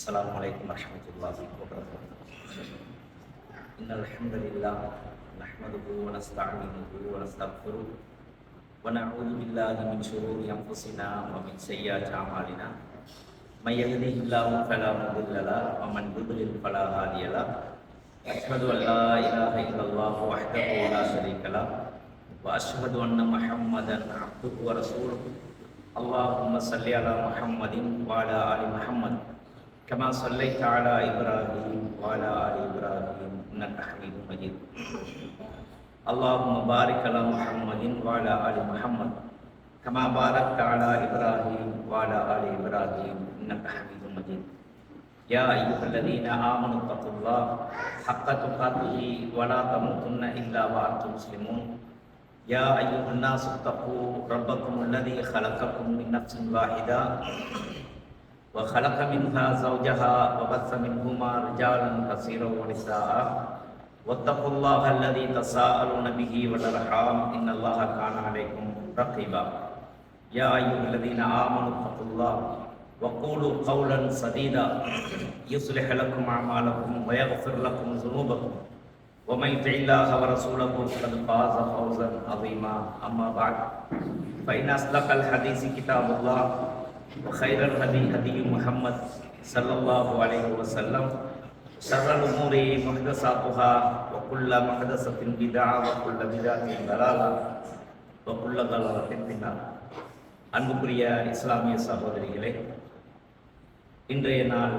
السلام عليكم ورحمة الله وبركاته. إن الحمد لله نحمده ونستعينه ونستغفره ونعوذ بالله من شرور أنفسنا ومن سيئات أعمالنا. من يهده الله فلا مضل له ومن يضلل فلا هادي له. أشهد أن لا إله إلا الله وحده لا شريك له وأشهد أن محمدا عبده ورسوله. اللهم صل على محمد وعلى آل محمد كما صليت على إبراهيم وعلى آل إبراهيم إنك حميد مجيد. اللهم بارك على محمد وعلى آل محمد كما باركت على إبراهيم وعلى آل إبراهيم إنك حميد مجيد. يا أيها الذين آمنوا اتقوا الله حق تقاته ولا تموتن إلا وأنتم مسلمون. يا أيها الناس اتقوا ربكم الذي خلقكم من نفس واحدة وخلق منها زوجها وبث منهما رجالا كثيرا ونساء واتقوا الله الذي تساءلون به والأرحام إن الله كان عليكم رقيبا. يا أيها الذين آمنوا اتقوا الله وقولوا قولا سديدا يصلح لكم أعمالكم ويغفر لكم ذنوبكم ومن يطع الله ورسوله فقد فاز فوزا عظيما. أما بعد فإن أصدق الحديث كتاب الله وخير الهدي هدي محمد صلى الله عليه وسلم. شر الأمور محدثاتها وكل محدثة بدعة وكل بدعة ضلالة وكل ضلالة في النار. அன்புக்குரிய இஸ்லாமிய சகோதரிகளே, இன்றைய நாள்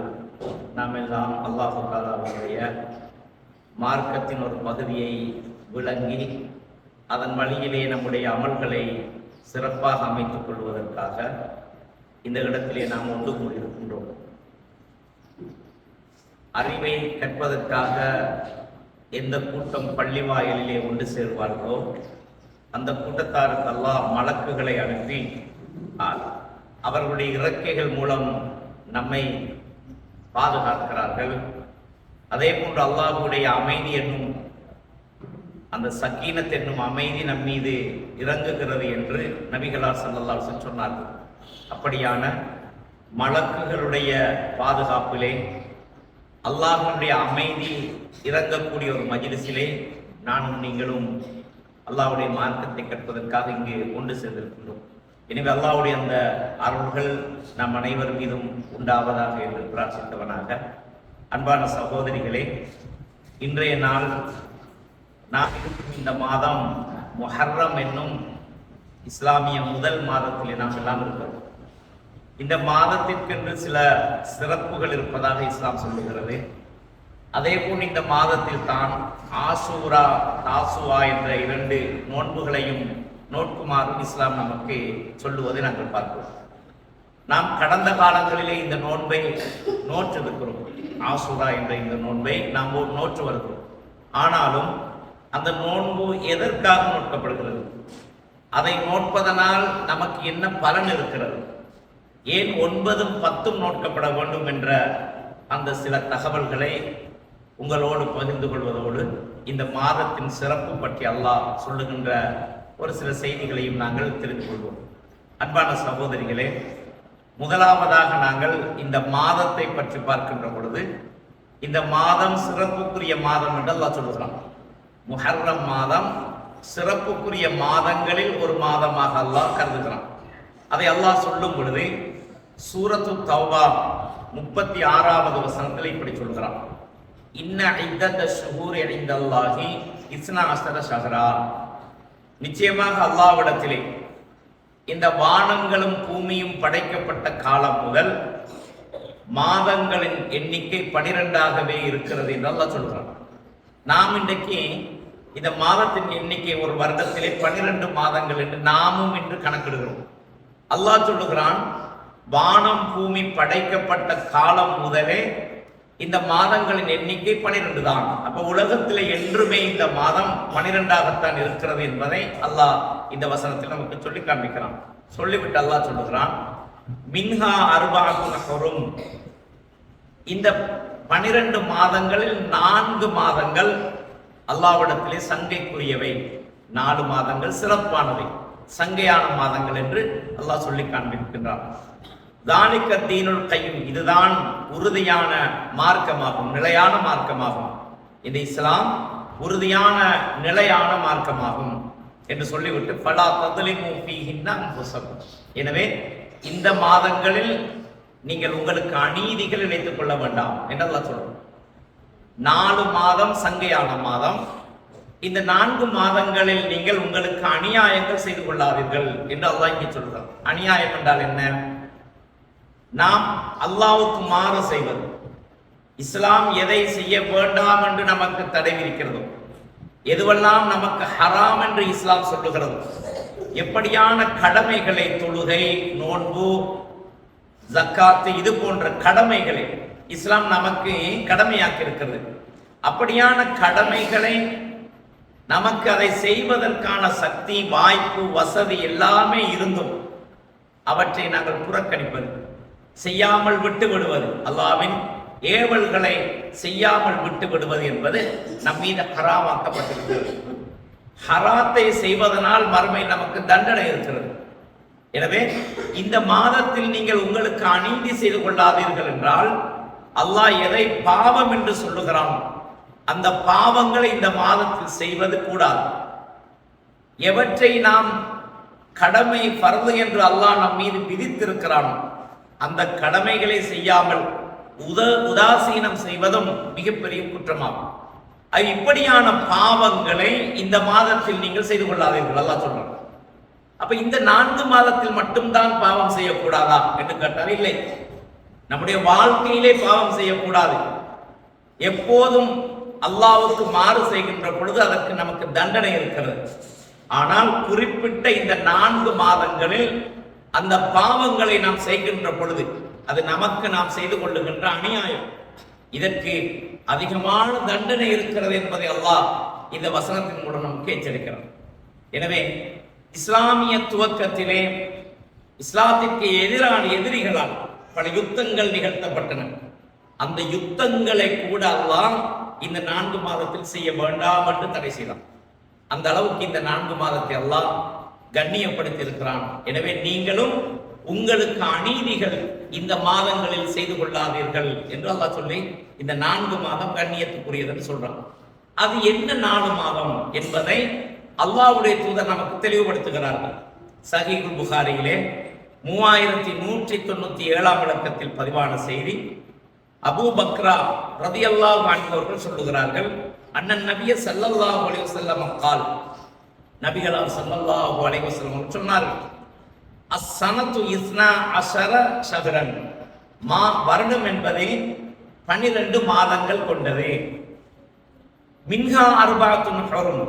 நாம் எல்லாம் அல்லாஹ் தஆலாவுடைய மார்க்கத்தின் ஒரு பகுதியை விளங்கி அதன் வழியிலே நம்முடைய அமல்களை சிறப்பாக அமைத்துக் கொள்வதற்காக இந்த இடத்திலே நாம் ஒன்று கூடியிருக்கின்றோம். அறிவை கற்பதற்காக எந்த கூட்டம் பள்ளி வாயிலே ஒன்று சேர்வார்களோ அந்த கூட்டத்தாருக்கு அல்லாஹ் மலக்குகளை அனுப்பி அவர்களுடைய இறக்கைகள் மூலம் நம்மை பாதுகாக்கிறார்கள். அதே போன்று அல்லாஹ்வுடைய அமைதி என்னும் அந்த சக்கீனத் என்னும் அமைதி நம் மீது இறங்குகிறது என்று நபிகளார் ஸல்லல்லாஹு அலைஹி வஸல்லம் சொன்னார்கள். அப்படியான மலக்குகளுடைய பாதுகாப்பிலே அல்லாஹ்வுடைய அமைதி இறங்கக்கூடிய ஒரு மஜ்லிஸிலே நானும் நீங்களும் அல்லாஹ்வுடைய மார்க்கத்தை கற்பதற்காக இங்கு ஒன்று சேர்ந்திருக்கின்றோம். எனவே அல்லாஹ்வுடைய அந்த அருள்கள் நம் அனைவர் மீதும் உண்டாவதாக என்று பிரார்த்தித்தவனாக, அன்பான சகோதரிகளே, இன்றைய நாள் நாம் இந்த மாதம் முஹர்ரம் என்னும் இஸ்லாமிய முதல் மாதத்திலே நாம் எல்லாம் இருக்கிறோம். இந்த மாதத்திற்கென்று சில சிறப்புகள் இருப்பதாக இஸ்லாம் சொல்லுகிறது. அதே போல் இந்த மாதத்தில் தான் ஆசூரா தாசுவா என்ற இரண்டு நோன்புகளையும் நோட்குமாறும் இஸ்லாம் நமக்கு சொல்லுவதை நாங்கள் பார்க்கிறோம். நாம் கடந்த காலங்களிலே இந்த நோன்பை நோற்றிருக்கிறோம். ஆசூரா என்ற இந்த நோன்பை நாம் நோற்று வருகிறோம். ஆனாலும் அந்த நோன்பு எதற்காக நோக்கப்படுகிறது, அதை நோட்பதனால் நமக்கு என்ன பலன் இருக்கிறது, ஏன் 9ம் 10ம் நோக்கப்பட வேண்டும் என்ற அந்த சில தகவல்களை உங்களோடு பகிர்ந்து கொள்வதோடு இந்த மாதத்தின் சிறப்பு பற்றி அல்லாஹ் சொல்லுகின்ற ஒரு சில செய்திகளையும் நாங்கள் தெரிந்து கொள்வோம். அன்பான சகோதரிகளே, முதலாவதாக நாங்கள் இந்த மாதத்தை பற்றி பார்க்கின்ற பொழுது இந்த மாதம் சிறப்புக்குரிய மாதம் என்று அல்லாஹ் சொல்லுகிறான். முஹர்ரம் மாதம் சிறப்புக்குரிய மாதங்களில் ஒரு மாதமாக அல்லாஹ் கருதுகிறான். அதை அல்லாஹ் சொல்லும் பொழுது சூரத்து தௌபா 36வது வசனத்தில் இப்படி சொல்கிறான். இன்ன இத்தத ஷுஹூரி இன்தல்லாஹி இஸ்னா அஸ்ர ஷஹரா. நிச்சயமாக அல்லாஹ்விடத்திலே இந்த வானங்களும் பூமியும் படைக்கப்பட்ட காலம் முதல் மாதங்களின் எண்ணிக்கை 12ஆகவே இருக்கிறது என்று அல்லாஹ் சொல்கிறான். நாம் இன்றைக்கு இந்த மாதத்தின் எண்ணிக்கை ஒரு வருடத்திலே 12 மாதங்கள் என்று நாமும் இன்று கணக்கிடுகிறோம். அல்லாஹ் சொல்லுகிறான், வானம் பூமி படைக்கப்பட்ட காலம் முதலே இந்த மாதங்களின் எண்ணிக்கை 12 தான். அப்ப உலகத்திலே என்றுமே இந்த மாதம் 12ஆகத்தான் இருக்கிறது என்பதை அல்லாஹ் இந்த வசனத்தில் நமக்கு சொல்லி காண்பிக்கிறான். சொல்லிவிட்டு அல்லாஹ் சொல்லுகிறான், மின்ஹா அர்பாஅத்துன் ஹுரும். இந்த 12 மாதங்களில் 4 மாதங்கள் அல்லாஹ்விடத்திலே சங்கைக்குரியவை, 4 மாதங்கள் சிறப்பானவை, சங்கையான மாதங்கள் என்று அல்லாஹ் சொல்லி காண்பிக்கின்றான். தாலிக தீனுல் கையும், இதுதான் உறுதியான மார்க்கமாகும், நிலையான மார்க்கமாகும். இந்த இஸ்லாம் உறுதியான நிலையான மார்க்கமாகும் என்று சொல்லிவிட்டு ஃபலா தத்லிமு ஃபீஹின்ன அன்ஃபுஸக்கும், எனவே இந்த மாதங்களில் நீங்கள் உங்களுக்கு அநீதிகள் இணைத்துக் கொள்ள வேண்டாம் என்று அல்லாஹ் சொல்றான். 4 மாதம் சங்கையான மாதம். இந்த 4 மாதங்களில் நீங்கள் உங்களுக்கு அநியாயங்கள் செய்து கொள்ளாதீர்கள் என்று அல்லாஹ் இங்கே சொல்றான். அநியாயம் என்றால் என்ன? நாம் அல்லாஹ்வுக்கு மாறு செய்வது. இஸ்லாம் எதை செய்ய வேண்டாம் என்று நமக்கு தடை விதிக்கிறதோ, எதுவெல்லாம் நமக்கு ஹராம் என்று இஸ்லாம் சொல்லுகிறது, எப்படியான கடமைகளை, தொழுகை, நோன்பு, ஜக்காத்து, இது போன்ற கடமைகளை இஸ்லாம் நமக்கு கடமையாக்கி இருக்கிறது. அப்படியான கடமைகளை நமக்கு அதை செய்வதற்கான சக்தி, வாய்ப்பு, வசதி எல்லாமே இருந்தும் அவற்றை நாங்கள் புறக்கணிப்பது, செய்யாமல் விட்டு விடுவது, அல்லாஹ்வின் ஏவல்களை செய்யாமல் விட்டு விடுவது என்பது நம் மீது ஹராமாக்கப்பட்டிருக்கிறது. ஹராத்தை செய்வதனால் மறுமை நமக்கு தண்டனை இருக்கிறது. எனவே இந்த மாதத்தில் நீங்கள் உங்களுக்கு அநீதி செய்து கொள்ளாதீர்கள் என்றால், அல்லாஹ் எதை பாவம் என்று சொல்லுகிறான் அந்த பாவங்களை இந்த மாதத்தில் செய்வது கூடாது. எவற்றை நாம் கடமை ஃபர்து என்று அல்லாஹ் நம் மீது விதித்திருக்கிறான் அந்த கடமைகளை செய்யாமல் உதாசீனம் செய்வதும் மிகப்பெரிய குற்றமாகும். இப்படியான பாவங்களை இந்த மாதத்தில் நீங்கள் செய்து கொள்ளாதீர்கள் அல்லாஹ் சொல்றான். அப்ப இந்த 4 மாதத்தில் மட்டும்தான் பாவம் செய்யக்கூடாதா என்று கேட்டால் இல்லை. நம்முடைய வாழ்க்கையிலே பாவம் செய்யக்கூடாது. எப்போதும் அல்லாஹ்வுக்கு மாறு செய்கின்ற பொழுது அதற்கு நமக்கு தண்டனை இருக்கிறது. ஆனால் குறிப்பிட்ட இந்த 4 மாதங்களில் அந்த பாவங்களை நாம் செய்கின்ற பொழுது அது நமக்கு நாம் செய்து கொள்ளுகின்ற அநியாயம். இதற்கு அதிகமான தண்டனை இருக்கிறது என்பதை அல்லாஹ் இந்த வசனத்தின் மூலம் நமக்கு எச்சரிக்கிறார். எனவே இஸ்லாமிய துவக்கத்திலே இஸ்லாத்திற்கு எதிரான எதிரிகளால் பல யுத்தங்கள் நிகழ்த்தப்பட்டன. அந்த யுத்தங்களை கூட அல்லாஹ் இந்த 4 மாதத்தில் செய்ய வேண்டாம் என்று தடை செய்தான். அந்த அளவுக்கு இந்த 4 மாதத்தை அல்லாஹ் கண்ணியப்படுத்தி இருக்கிறான். எனவே நீங்களும் உங்களுக்கு அநீதிகள் இந்த மாதங்களில் செய்து கொள்ளாதீர்கள் என்று அல்லாஹ் சொல்லி இந்த 4 மாதம் கண்ணியத்துக்குரியது என்று சொல்றான். அது என்ன 4 மாதம் என்பதை அல்லாஹ்வுடைய தூதர் நமக்கு தெளிவுபடுத்துகிறார்கள். சஹீஹுல் புகாரியிலே 3197 இலக்கத்தில் பதிவான செய்தி. அபூ பக்ரா ரலியல்லாஹு அன்ஹு அவர்கள் சொல்லுகிறார்கள், அண்ணன் நபிய ஸல்லல்லாஹு அலைஹி வஸல்லம் கால், நபிகளார் ஸல்லல்லாஹு அலைஹி வஸல்லம் சொன்னார்கள், அஸ்ஸனத்து இஸ்னா அஷர ஷஹ்ரன், வருடம் என்பதை 12 மாதங்கள் கொண்டது. மின்ஹா அர்பஅத்துன் ஹுரும்,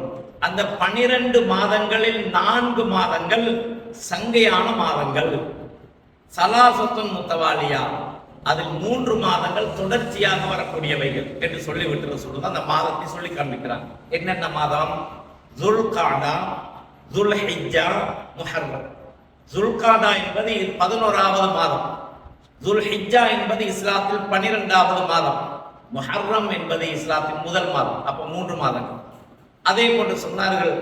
அந்த 12 மாதங்களில் 4 மாதங்கள் சங்கையான மாதங்கள். சலாசத்துன் முத்தவாலியா, அதில் 3 மாதங்கள் தொடர்ச்சியாக வரக்கூடியவைகள் என்று சொல்லிவிட்டு சொல்லுது. அந்த மாதத்தை சொல்லி காண்பிக்கிறார். என்னென்ன மாதம்? ஜுல்காதா, ஜுல்ஹிஜ்ஜா, முஹர்ரம். ஜுல்காதா என்பது 11வது மாதம், ஜுல்ஹிஜ்ஜா என்பது இஸ்லாத்தில் 12வது மாதம், முஹர்ரம் என்பது இஸ்லாத்தின் முதல் மாதம். அப்ப 3 மாதங்கள். அதே போன்று சொன்னார்கள்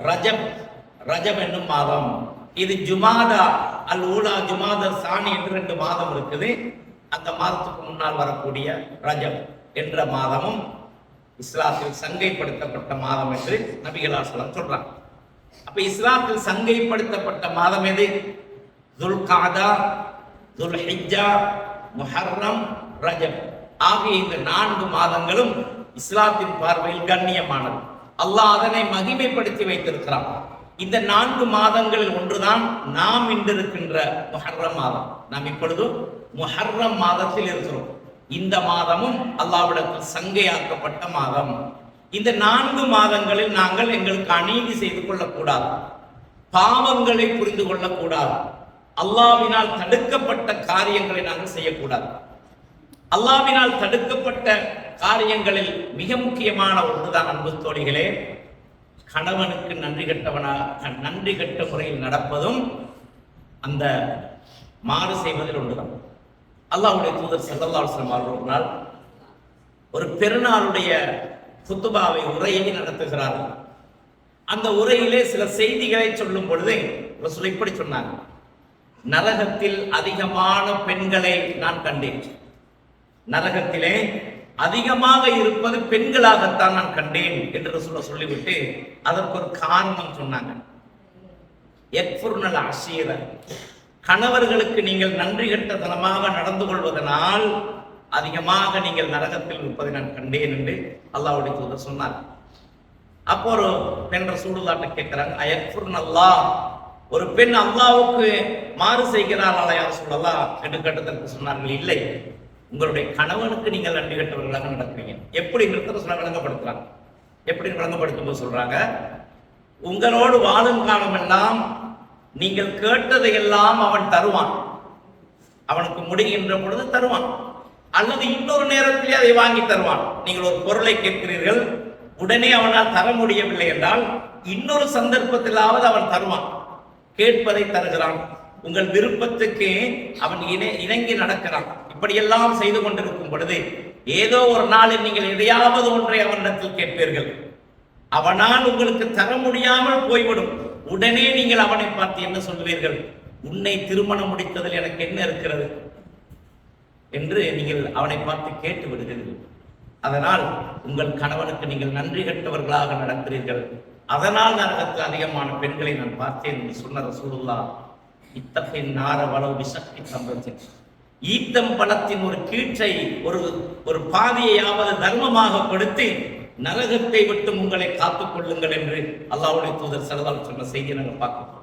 ரஜப், ரஜப் என்னும் மாதம். இது ஜுமாதா அல் ஊலா, ஜுமாதா சானி என்று 2 மாதம் இருக்குது. அந்த மாதத்துக்கு முன்னால் வரக்கூடிய ரஜப் என்ற மாதமும் இஸ்லாத்தில் சங்கைப்படுத்தப்பட்ட மாதம் என்று நபிகளார் சொல்றாங்க. அப்ப இஸ்லாத்தில் சங்கைப்படுத்தப்பட்ட மாதம் எது? துல்காதா, துல்ஹிஜ்ஜா, முஹர்ரம், ரஜப் ஆகிய இந்த 4 மாதங்களும் இஸ்லாத்தின் பார்வையில் கண்ணியமானது. அல்லாஹ் அதனை மகிமைப்படுத்தி வைத்திருக்கிறான். இந்த 4 மாதங்களில் ஒன்றுதான் நாம் இன்றிருக்கின்ற முஹர்ரம் மாதம். நாம் இப்பொழுது முஹர்ரம் மாதத்தில் இருக்கிறோம். இந்த மாதமும் அல்லாஹ்விடத்தில் சங்கையாக்கப்பட்ட மாதம். இந்த 4 மாதங்களில் நாங்கள் எங்களுக்கு அநீதி செய்து கொள்ளக்கூடாது, பாவங்களை புரிந்து கொள்ளக்கூடாது, அல்லாஹ்வினால் தடுக்கப்பட்ட காரியங்களை நாங்கள் செய்யக்கூடாது. அல்லாஹ்வினால் தடுக்கப்பட்ட காரியங்களில் மிக முக்கியமான ஒன்றுதான் அன்பு தோழிகளே, கணவனுக்கு நன்றி கட்ட முறையில் நடப்பதும் அந்த மாறு செய்வதில் ஒன்றுதான். அல்லாஹ்வுடைய தூதர் ஸல்லல்லாஹு அலைஹி வஸல்லம் அவர்கள் ஒரு நாள் ஒரு பெருநாளுடைய குத்துபாவை, உரையை நடத்துகிறார்கள். அந்த உரையிலே சில செய்திகளை சொல்லும் பொழுது ரசூல் இப்படி சொன்னாங்க, நரகத்தில் அதிகமான பெண்களை நான் கண்டேன். நரகத்திலே அதிகமாக இருப்பது பெண்களாகத்தான் நான் கண்டேன் என்று சொல்லிவிட்டு அதற்கு ஒரு காரணம் சொன்னாங்க. யக்ஃபுர்னல் அஷீர, கணவர்களுக்கு நீங்கள் நன்றி கெட்டத்தனமாக நடந்து கொள்வதனால் அதிகமாக நீங்கள் நரகத்தில் இருப்பதை நான் கண்டேன் என்று அல்லாஹ்வுடைய தூதர் சொன்னார். அப்போ ஒரு பெண் ரசூலுல்லாஹ்ட்ட கேட்கிறாங்க, அயக்ஃபுர்னல்லாஹ், ஒரு பெண் அல்லாஹ்வுக்கு மாறு செய்கிறார்களா யா ரசூலல்லாஹ் என்று கேட்டதற்கு சொன்னார்கள், இல்லை, உங்களுடைய கணவனுக்கு நீங்கள் நன்றி கெட்டவர்களாக நடக்கிறீங்க. எப்படி சொல்ல விளங்கப்படுத்துறாங்க. எப்படி விளங்கப்படுத்தும் சொல்றாங்க, உங்களோடு வாழும் காலம் எல்லாம் நீங்கள் கேட்டதையெல்லாம் அவன் தருவான், அவனுக்கு முடிகின்ற பொழுது தருவான், அல்லது இன்னொரு நேரத்திலே அதை வாங்கி தருவான். நீங்கள் ஒரு பொருளை கேட்கிறீர்கள், உடனே அவனால் தர முடியவில்லை என்றால் இன்னொரு சந்தர்ப்பத்திலாவது அவன் தருவான், கேட்பதை தருகிறான், உங்கள் விருப்பத்துக்கு அவன் இணங்கி நடக்கிறான். இப்படியெல்லாம் செய்து கொண்டிருக்கும் பொழுது ஏதோ ஒரு நாளில் நீங்கள் எதையாவது ஒன்றை அவனிடத்தில் கேட்பீர்கள், அவனால் உங்களுக்கு தர முடியாமல் போய்விடும். உடனே நீங்கள் அவனை பார்த்து என்ன சொல்வீர்கள், உன்னை திருமணம் முடித்ததில் எனக்கு என்ன இருக்கிறது என்று நீங்கள் அவனை பார்த்து கேட்டு விடுகிறீர்கள். அதனால் உங்கள் கணவனுக்கு நீங்கள் நன்றி கெட்டவர்களாக நடக்கிறீர்கள். அதனால் நரகத்தில் அதிகமான பெண்களை நான் பார்த்தேன் என்று சொன்ன ரசூலுல்லாஹ், இத்தகைய நார வளவு விசக்தி சம்பத்தின் ஈத்தம் பழத்தின் ஒரு கீற்றை ஒரு பாதியையாவது தர்மமாக கொடுத்து நரகத்தை விட்டு உங்களை காத்துக் கொள்ளுங்கள் என்று அல்லாஹ்வுடைய தூதர் ஸல்லல்லாஹு அலைஹி சொன்ன செய்தியை நாங்கள் பார்க்கிறோம்.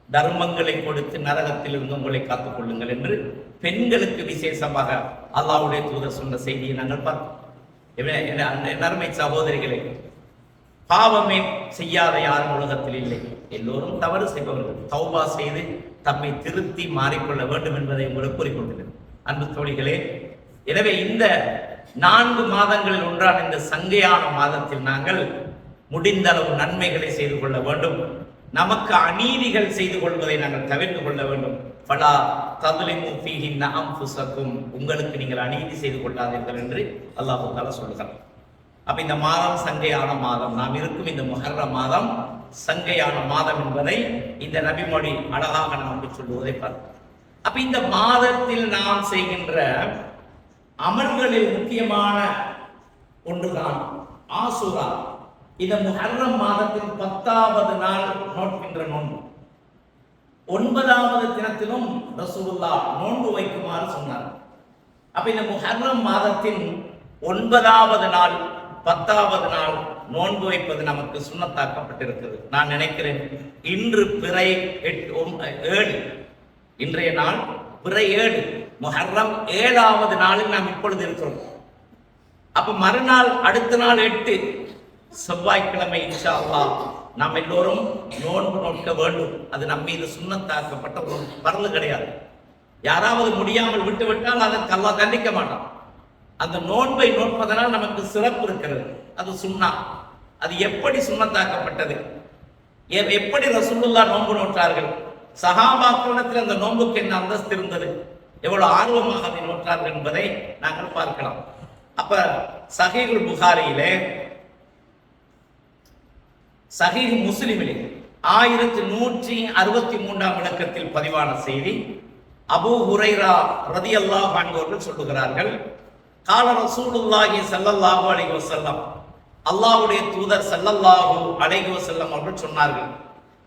தர்மங்களை கொடுத்து நரகத்தில் இருந்து உங்களை காத்துக் கொள்ளுங்கள் என்று பெண்களுக்கு விசேஷமாக அல்லாஹ்வுடைய தூதர் சொன்ன செய்தியை நாங்கள் பார்க்கிறோம். நறுமை சகோதரிகளே, பாவமே செய்யாத யாரும் உலகத்தில் இல்லை. எல்லோரும் தவறு செய்பவர்கள். தௌபா செய்து தம்மை திருத்தி மாறிக்கொள்ள வேண்டும் என்பதை உங்களுக்கு கூறிக்கொண்டிருக்கிறேன். அன்பு தோழிகளே, எனவே இந்த 4 மாதங்களில் ஒன்றான இந்த சங்கையான மாதத்தில் நாங்கள் முடிந்த அளவு நன்மைகளை செய்து கொள்ள வேண்டும். நமக்கு அநீதிகள் செய்து கொள்வதை நாங்கள் தவிர்த்து கொள்ள வேண்டும். ஃபலா ததுலிமு ஃபீஹின்ன அன்ஃபுஸக்கும், உங்களுக்கு நீங்கள் அநீதி செய்து கொள்ளாதீர்கள் என்று அல்லாஹ் தஆலா சொல்கிறார். அப்ப இந்த மாதம் சங்கையான மாதம், நாம் இருக்கும் இந்த முஹர்ரம் மாதம் சங்கையான மாதம் என்பதை இந்த நபிமொழி அழகாக நமக்கு சொல்லுவதை பார்க்கிறோம். அப்ப இந்த மாதத்தில் நாம் செய்கின்ற அமல்களில் முக்கியமான ஒன்றுதான் ஆசுரா. இந்த முஹர்ரம் மாதத்தின் 10வது நாள் நோட்கின்ற நோன்பு. 9வது தினத்திலும் ரசூலுல்லாஹ் நோன்பு வைக்குமாறு சொன்னார். அப்ப இந்த முஹர்ரம் மாதத்தின் 9வது நாள் 10வது நாள் நோன்பு வைப்பது நமக்கு சுன்னத்தாக்கப்பட்டிருக்கிறது. நான் நினைக்கிறேன் இன்று பிறை 7, இன்றைய நாள் பிறை 7, முஹர்ரம் 7வது நாளில் நாம் இப்பொழுது இருக்கிறோம். அப்ப மறுநாள் அடுத்த நாள் 8 செவ்வாய்க்கிழமை இன்ஷா அல்லாஹ் நாம் எல்லோரும் நோன்பு நோக்க வேண்டும். அது நம் மீது சுன்னத்தாக்கப்பட்ட ஒரு பரலு கிடையாது. யாராவது முடியாமல் விட்டுவிட்டால் அதற்கு அல்லாஹ் தண்டிக்க மாட்டான். அந்த நோன்பை நோட்பதனால் நமக்கு சிறப்பு இருக்கிறது. அது சுன்னா. அது எப்படி சுன்னத்தாக்கப்பட்டது, எப்படி ரசூலுல்லாஹ் நோன்பு நோற்றார்கள், சஹாபாக்களிடத்தில் அந்த நோன்புக்கு என்ன அந்தஸ்து இருந்தது, எவ்வளவு ஆர்வமாக அதை நோற்றார்கள் என்பதை நாங்கள் பார்க்கலாம். அப்ப சஹீஹுல் புகாரியிலே, சஹீஹ் முஸ்லிமிலே 1163ஆம் இலக்கத்தில் பதிவான செய்தி, அபூ ஹுரைரா ரலியல்லாஹு அன்ஹு அவர்கள் சொல்லுகிறார்கள், கால ரசூலுல்லாஹி ஸல்லல்லாஹு அலைஹி வஸல்லம், அல்லாஹ்வுடைய தூதர் ஸல்லல்லாஹு அலைஹி வஸல்லம் அவர்கள் சொன்னார்கள்,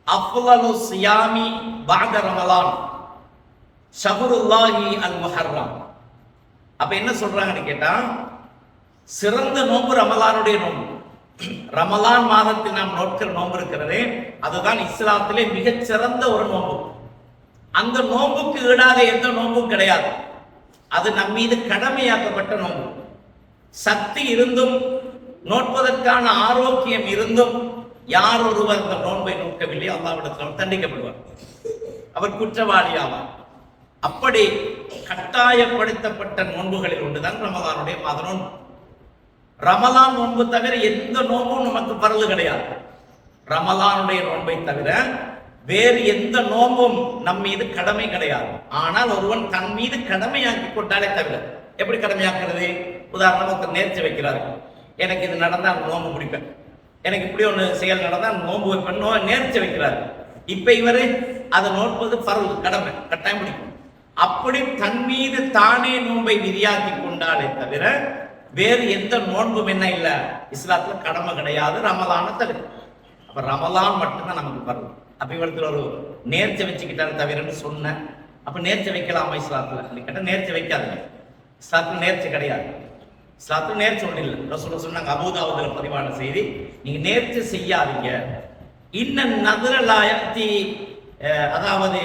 அஃலலு ஸியாமி பஅத ரமலான் ஷஹ்ருல்லாஹி அல் முஹர்ரம். அப்ப என்ன சொல்றாங்கன்னு கேட்டா, சிறந்த நோன்பு ரமலானுடைய நோன்பு. ரமலான் மாதத்தில் நாம் நோக்கிற நோன்பு இருக்கிறதே, அதுதான் இஸ்லாத்திலே மிகச் சிறந்த ஒரு நோன்பு. அந்த நோன்புக்கு ஈடாக எந்த நோன்பும் கிடையாது. அது நம் மீது கடமையாக்கப்பட்ட நோன்பு. சக்தி இருந்தும் நோட்பதற்கான ஆரோக்கியம் இருந்தும் யார் ஒருவர் இந்த நோன்பை நோக்கவில்லை, அல்லாஹ்விடத்தில் தண்டிக்கப்படுவார், அவர் குற்றவாளி ஆவார். அப்படி கட்டாயப்படுத்தப்பட்ட நோன்புகளில் ஒன்றுதான் ரமலானுடைய மாத நோன்பு. ரமலான் நோன்பு தவிர எந்த நோன்பும் நமக்கு பரலு கிடையாது. ரமலானுடைய நோன்பை தவிர வேறு எந்த நோன்பும் நம் மீது கடமை கிடையாது. ஆனால் ஒருவன் தன் மீது கடமையாக்கி கொண்டாலே தவிர, எப்படி கடமையாக்குறது? உதாரணமாக நேர்ச்சி வைக்கிறாரு, எனக்கு இது நடந்தால் நோன்பு முடிப்பேன், எனக்கு இப்படி ஒன்று செயல் நடந்தால் நோன்பு வைப்பேன், நேர்ச்சி வைக்கிறாரு. இப்ப இவரு அதை நோட்பது பரவு கடமை கட்டாயம் பிடிக்கும். அப்படி தன் மீது தானே நோன்பை விதியாக்கி கொண்டாலே தவிர வேறு எந்த நோன்பும் என்ன இல்லை இஸ்லாத்துல கடமை கிடையாது. ரமலான தவிர அப்ப ரமலான் மட்டும்தான் நமக்கு பரவு. அப்ப இவரத்துல ஒரு நேர்ச்சி வச்சுக்கிட்டாரு தவிரன்னு சொன்னேன். அப்ப நேர்ச்சி வைக்கலாமா இஸ்லாத்துல கேட்டா நேர்ச்சி வைக்காதுங்க. இஸ்லாத்துல நேர்ச்சி கிடையாது. இஸ்லாத்துல நேர்ச்சி ஒண்ணு இல்லை. ரசூலுல்லாஹ் சொன்னாங்க, அபூதாவுதுல பதிவான செய்தி, நீங்க நேர்ச்சி செய்யாதீங்க. இன்ன நதுரலாயத்தி அதாவது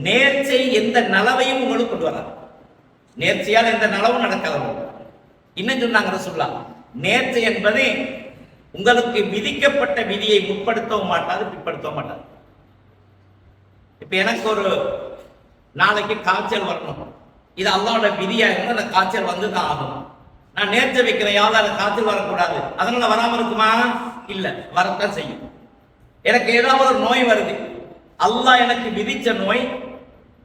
நேர்ச்சை எந்த நலவையும் உங்களுக்கு கொண்டு வராது. நேர்ச்சியால் எந்த நலவும் நடக்காது. இன்னும் சொன்னாங்க ரசூலுல்லாஹ், நேர்ச்சை என்பது உங்களுக்கு விதிக்கப்பட்ட விதியை முற்படுத்தவும் மாட்டாது பிற்படுத்தவும் மாட்டாது. இப்ப எனக்கு ஒரு நாளைக்கு காய்ச்சல் வரணும், இது அல்லாஹ்வோட விதியா இருந்தால் அந்த காய்ச்சல் வந்து தான் ஆகும். நான் நேர்ச்சை வைக்கிறேன், யாரால காய்ச்சல் வரக்கூடாது, அதனால வராம இருக்குமா? இல்ல, வரத்தான் செய்யும். எனக்கு ஏதாவது ஒரு நோய் வருது, அல்லாஹ் எனக்கு விதிச்ச நோய்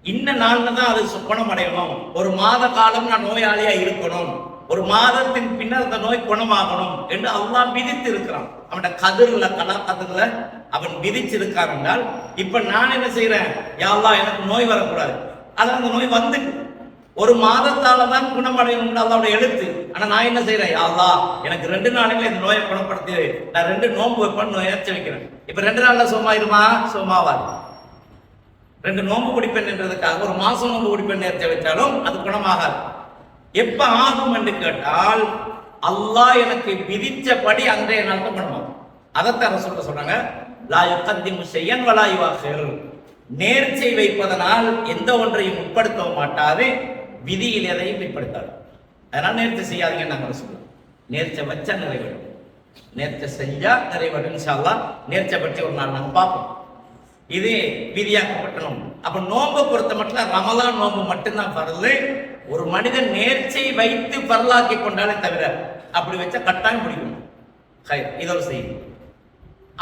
இன்ன நாள்ல தான் அது குணமடையணும். ஒரு மாத காலம் நான் நோயாளியா இருக்கணும், ஒரு மாதத்தின் பின்னர் அந்த நோய் குணமாகணும் என்று அல்லாஹ் விதித்து இருக்கிறான். அவனோட கதிர்ல கதிர்ல அவன் விதிச்சிருக்கான் என்றால், இப்ப நான் என்ன செய்யறேன், யா அல்லாஹ் எனக்கு நோய் வரக்கூடாது, அது அந்த நோய் வந்து ஒரு மாதத்தால தான் குணமடையணும் அல்லாஹ்வுடைய எழுத்து. ஆனா நான் என்ன செய்யறேன், யா அல்லாஹ் எனக்கு 2 நாளையில இந்த நோயை குணப்படுத்தி, நான் 2 நோன்பு வைப்பேன்னு நேர்ச்சி வைக்கிறேன். இப்ப 2 நாள்ல சோமாயிருமா? சோமாவாது. 2 நோன்பு குடிப்பேன் என்றதுக்காக ஒரு மாசம் நோன்பு குடிப்பேன் நேர்ச்சி வைத்தாலும் அது குணமாகாது. எப்ப ஆகும் என்று கேட்டால், அல்லாஹ் எனக்கு விதிச்சபடி அன்றைய நாள் தான் குணமாகும். அதைத்தான் சொல்றாங்க, லா யுகத்திமு ஷையன் வலா யுஅக்கிர். நேர்ச்சை வைப்பதனால் எந்த ஒன்றையும் உட்படுத்தவும் மாட்டாது, விதியில் எதையும் பிற்படுத்தாது. அதனால நேர்ச்சை செய்யாதீங்கன்னு நாங்கள் சொல்லுவோம். நேர்ச்சை வச்சா நிறைவேறும், நேர்ச்சை செஞ்சா நிறைவேறும். இன்ஷா அல்லாஹ் நேர்ச்சை பற்றி ஒரு நாள் நாங்கள் பார்ப்போம். இது விதியாக்கப்பட்ட நோன்பு. அப்ப நோன்பை பொறுத்த மட்டும் ரமலான் நோன்பு மட்டும்தான் பரது. ஒரு மனிதன் நேர்ச்சை வைத்து பரலாக்கி கொண்டாலே தவிர, அப்படி வச்சா கட்டாயம் பிடிக்கணும். இது ஒரு செய்தி.